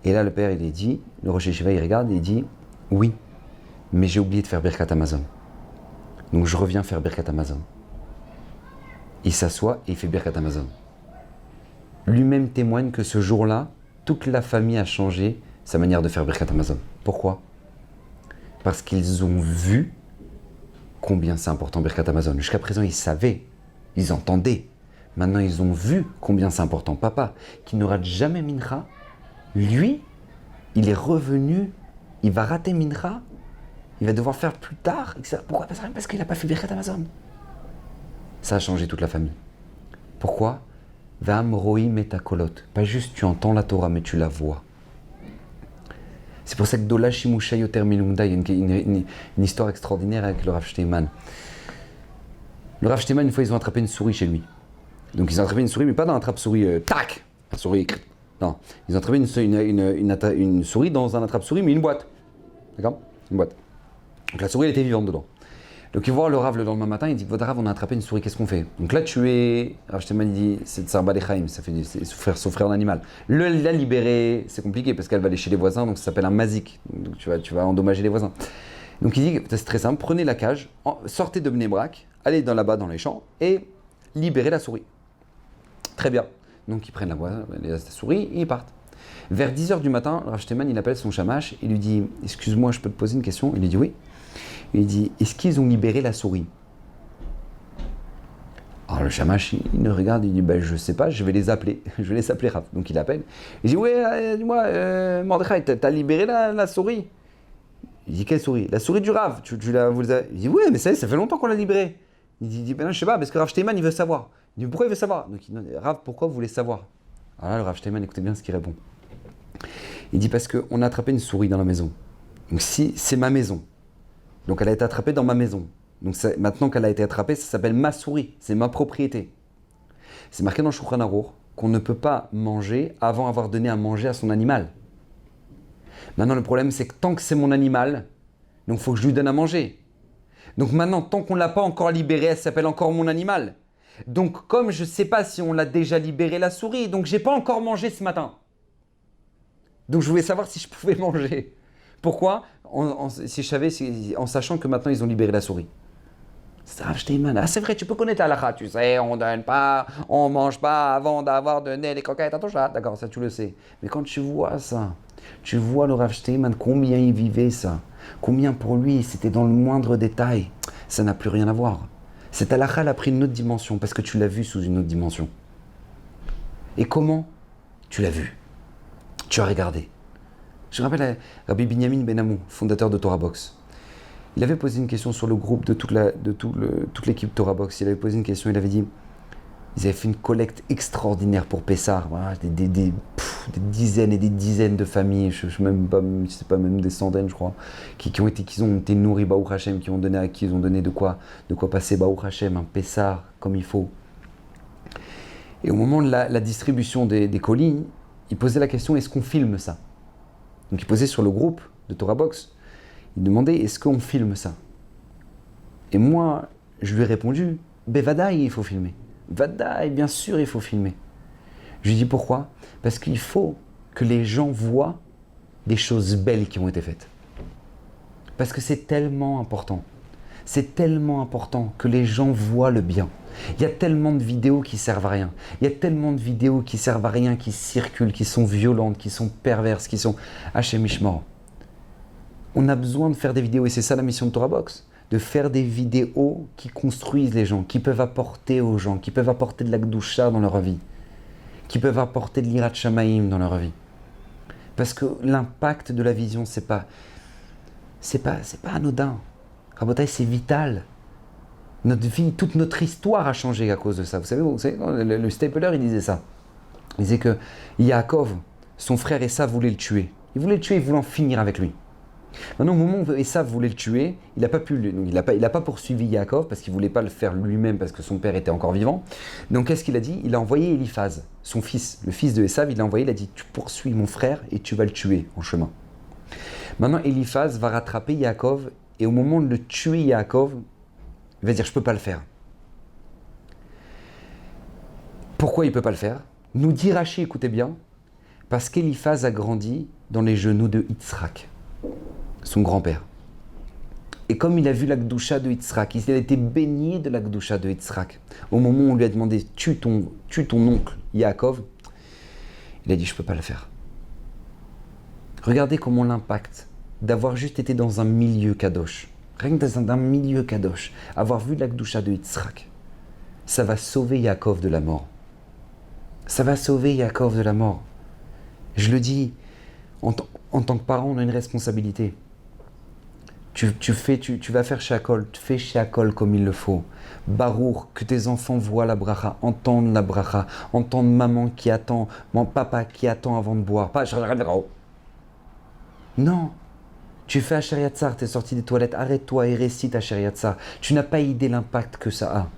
Et là le père il est dit, le Rosh Yeshiva il regarde et il dit, oui, mais j'ai oublié de faire Birkat Amazon. Donc je reviens faire Birkat Amazon. Il s'assoit et il fait Birkat Amazon. Lui-même témoigne que ce jour-là, toute la famille a changé sa manière de faire Birkat Amazon. Pourquoi? Parce qu'ils ont vu combien c'est important Birkat Amazon. Jusqu'à présent, ils savaient, ils entendaient. Maintenant, ils ont vu combien c'est important. Papa, qui ne rate jamais mincha, lui, il est revenu, il va rater mincha, il va devoir faire plus tard, etc. Pourquoi? Parce qu'il n'a pas fait Birkat Amazon. Ça a changé toute la famille. Pourquoi? Vam roim et kolot. Pas juste tu entends la Torah, mais tu la vois. C'est pour ça que Dola Shimusha Yoter Milumda, il y a une histoire extraordinaire avec le Rav Shteiman. Le Rav Shteiman, une fois, ils ont attrapé une souris chez lui. Donc ils ont attrapé une souris, mais pas dans un attrape-souris, tac, une souris. Non, ils ont attrapé une souris dans un attrape-souris, mais une boîte. D'accord? Une boîte. Donc la souris, elle était vivante dedans. Donc il voit le Rav le lendemain matin, il dit, votre Rav, on a attrapé une souris, qu'est-ce qu'on fait? Donc là, Rav Shteiman, il dit, c'est Tsar Balechaim, ça fait souffrir un animal. La libérer, c'est compliqué parce qu'elle va aller chez les voisins, donc ça s'appelle un mazik. Donc tu vas endommager les voisins. Donc il dit, c'est très simple, prenez la cage, sortez de Bnei Brak, allez là-bas dans les champs et libérez la souris. Très bien. Donc ils prennent la souris et ils partent. Vers 10h du matin, Rav Shteiman, il appelle son shamash, il lui dit, excuse-moi, je peux te poser une question? Il lui dit oui. Il dit, est-ce qu'ils ont libéré la souris? Alors le shamash, il le regarde, il dit, je sais pas, je vais les appeler Rav. Donc il appelle, il dit, ouais, dis-moi, Mordechai, t'as libéré la souris? Il dit, quelle souris? La souris du Rav, Il dit, ouais, mais ça fait longtemps qu'on l'a libérée. Il dit, non, je sais pas, parce que Rav Shteiman, il veut savoir. Il dit, pourquoi il veut savoir? Donc il dit, Rav, pourquoi vous voulez savoir? Alors là, le Rav Shteiman, écoutez bien ce qu'il répond. Il dit, parce qu'on a attrapé une souris dans la maison. Donc si c'est ma maison, donc elle a été attrapée dans ma maison. Donc maintenant qu'elle a été attrapée, ça s'appelle ma souris, c'est ma propriété. C'est marqué dans Shulchan Aruch qu'on ne peut pas manger avant avoir donné à manger à son animal. Maintenant le problème c'est que tant que c'est mon animal, donc il faut que je lui donne à manger. Donc maintenant, tant qu'on ne l'a pas encore libérée, elle s'appelle encore mon animal. Donc comme je ne sais pas si on l'a déjà libéré la souris, donc je n'ai pas encore mangé ce matin. Donc je voulais savoir si je pouvais manger. Pourquoi? Si je savais, en sachant que maintenant ils ont libéré la souris. C'est Rav Shteiman. Ah, c'est vrai, tu peux connaître la halakha, tu sais, on donne pas, on mange pas avant d'avoir donné les coquettes à ton chat. D'accord, ça tu le sais. Mais quand tu vois ça, Tu vois le Rav Steinman, combien il vivait ça. Combien pour lui, c'était dans le moindre détail. Ça n'a plus rien à voir. Cette halakha, elle a pris une autre dimension parce que tu l'as vu sous une autre dimension. Et comment? Tu l'as vu. Tu as regardé. Je me rappelle Rabbi Binyamin Ben-Amou, fondateur de Torah Box. Il avait posé une question sur le groupe de toute l'équipe Torah Box. Il avait posé une question, il avait dit, ils avaient fait une collecte extraordinaire pour Pessah. Voilà, des dizaines et des dizaines de familles, je sais pas, même des centaines, je crois, qui ont été nourris, Baruch Hashem, qui ont donné à qui, ils ont donné de quoi passer, Baruch Hashem, un Pessah comme il faut. Et au moment de la distribution des colis, il posait la question, est-ce qu'on filme ça? Donc il posait sur le groupe de Torah Box, il demandait, est-ce qu'on filme ça? Et moi, je lui ai répondu, Vadaï, il faut filmer. Vadaï, bien sûr, il faut filmer. Je lui dis pourquoi? Parce qu'il faut que les gens voient des choses belles qui ont été faites. Parce que c'est tellement important. C'est tellement important que les gens voient le bien. Il y a tellement de vidéos qui servent à rien. Il y a tellement de vidéos qui servent à rien, qui circulent, qui sont violentes, qui sont perverses, qui sont Hachem Ishmor. On a besoin de faire des vidéos, et c'est ça la mission de Torah Box, de faire des vidéos qui construisent les gens, qui peuvent apporter aux gens, qui peuvent apporter de la Gdusha dans leur vie, qui peuvent apporter de l'Irat Shamaïm dans leur vie. Parce que l'impact de la vision, c'est pas anodin. Rabotai, c'est vital. Notre vie, toute notre histoire a changé à cause de ça. Vous savez le Stapler, il disait ça. Il disait que Yaakov, son frère Esav voulait le tuer. Il voulait le tuer, il voulait en finir avec lui. Maintenant, au moment où Esav voulait le tuer, il n'a pas poursuivi Yaakov parce qu'il ne voulait pas le faire lui-même parce que son père était encore vivant. Donc, qu'est-ce qu'il a dit? Il a envoyé Eliphaz, son fils, le fils de Esav, il l'a envoyé, il a dit, tu poursuis mon frère et tu vas le tuer en chemin. Maintenant, Eliphaz va rattraper Yaakov et au moment de le tuer Yaakov, il va dire, je ne peux pas le faire. Pourquoi il ne peut pas le faire? Nous dit Rashi, écoutez bien, parce qu'Eliphaz a grandi dans les genoux de Yitzhak, son grand-père. Et comme il a vu la Gdusha de Yitzhak, il a été baigné de la Gdusha de Yitzhak. Au moment où on lui a demandé, tue ton oncle Yaakov, il a dit, je ne peux pas le faire. Regardez comment l'impact d'avoir juste été dans un milieu kadosh, rien que dans un milieu kadosh, avoir vu la Gdusha de Yitzhak, ça va sauver Yaakov de la mort. Ça va sauver Yaakov de la mort. Je le dis, en tant que parent, on a une responsabilité. Tu vas faire Shakol, tu fais Shakol comme il le faut. Barour, que tes enfants voient la bracha, entendent la bracha, entendent maman qui attend, mon papa qui attend avant de boire. Pas non. Tu fais Asher Yatzar, t'es sorti des toilettes, arrête-toi et récite Asher Yatzar. Tu n'as pas idée l'impact que ça a.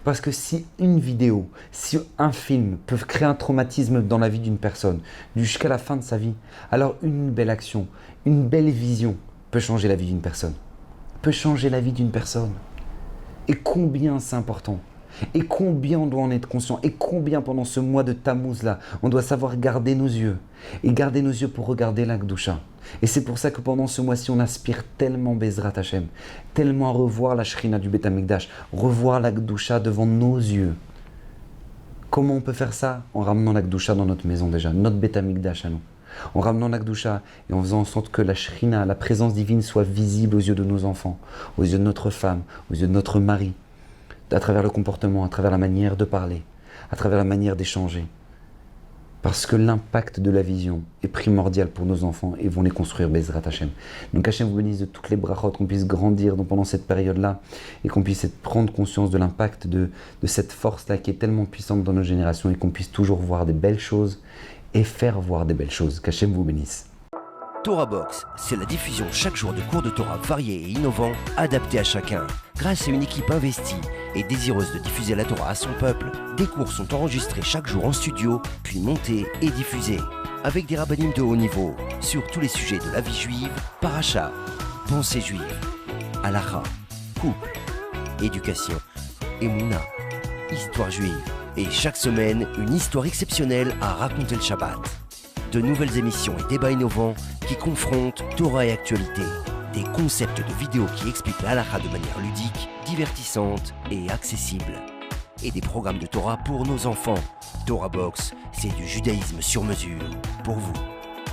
Parce que si une vidéo, si un film peuvent créer un traumatisme dans la vie d'une personne, jusqu'à la fin de sa vie, alors une belle action, une belle vision peut changer la vie d'une personne. Peut changer la vie d'une personne. Et combien c'est important. Et combien on doit en être conscient. Et combien pendant ce mois de Tammuz là, on doit savoir garder nos yeux. Et garder nos yeux pour regarder la Gdusha. Et c'est pour ça que pendant ce mois-ci, on aspire tellement Bezrat Hashem, tellement à revoir la Shrina du Beth Amikdash, revoir la Gdusha devant nos yeux. Comment on peut faire ça? En ramenant la Gdusha dans notre maison déjà, notre Beth Amikdash à nous. En ramenant la Gdusha et en faisant en sorte que la Shrina, la présence divine, soit visible aux yeux de nos enfants, aux yeux de notre femme, aux yeux de notre mari, à travers le comportement, à travers la manière de parler, à travers la manière d'échanger. Parce que l'impact de la vision est primordial pour nos enfants et vont les construire Bezrat Hashem. Donc Hashem vous bénisse de toutes les brachot, qu'on puisse grandir pendant cette période-là et qu'on puisse prendre conscience de l'impact de cette force-là qui est tellement puissante dans nos générations et qu'on puisse toujours voir des belles choses et faire voir des belles choses. Qu'Hashem vous bénisse. Torah Box, c'est la diffusion chaque jour de cours de Torah variés et innovants, adaptés à chacun. Grâce à une équipe investie et désireuse de diffuser la Torah à son peuple, des cours sont enregistrés chaque jour en studio, puis montés et diffusés. Avec des rabbinim de haut niveau, sur tous les sujets de la vie juive, paracha, pensée juive, halakha, couple, éducation, émouna, histoire juive. Et chaque semaine, une histoire exceptionnelle à raconter le Shabbat. De nouvelles émissions et débats innovants qui confrontent Torah et actualité. Des concepts de vidéos qui expliquent la halakha de manière ludique, divertissante et accessible. Et des programmes de Torah pour nos enfants. Torah Box, c'est du judaïsme sur mesure pour vous.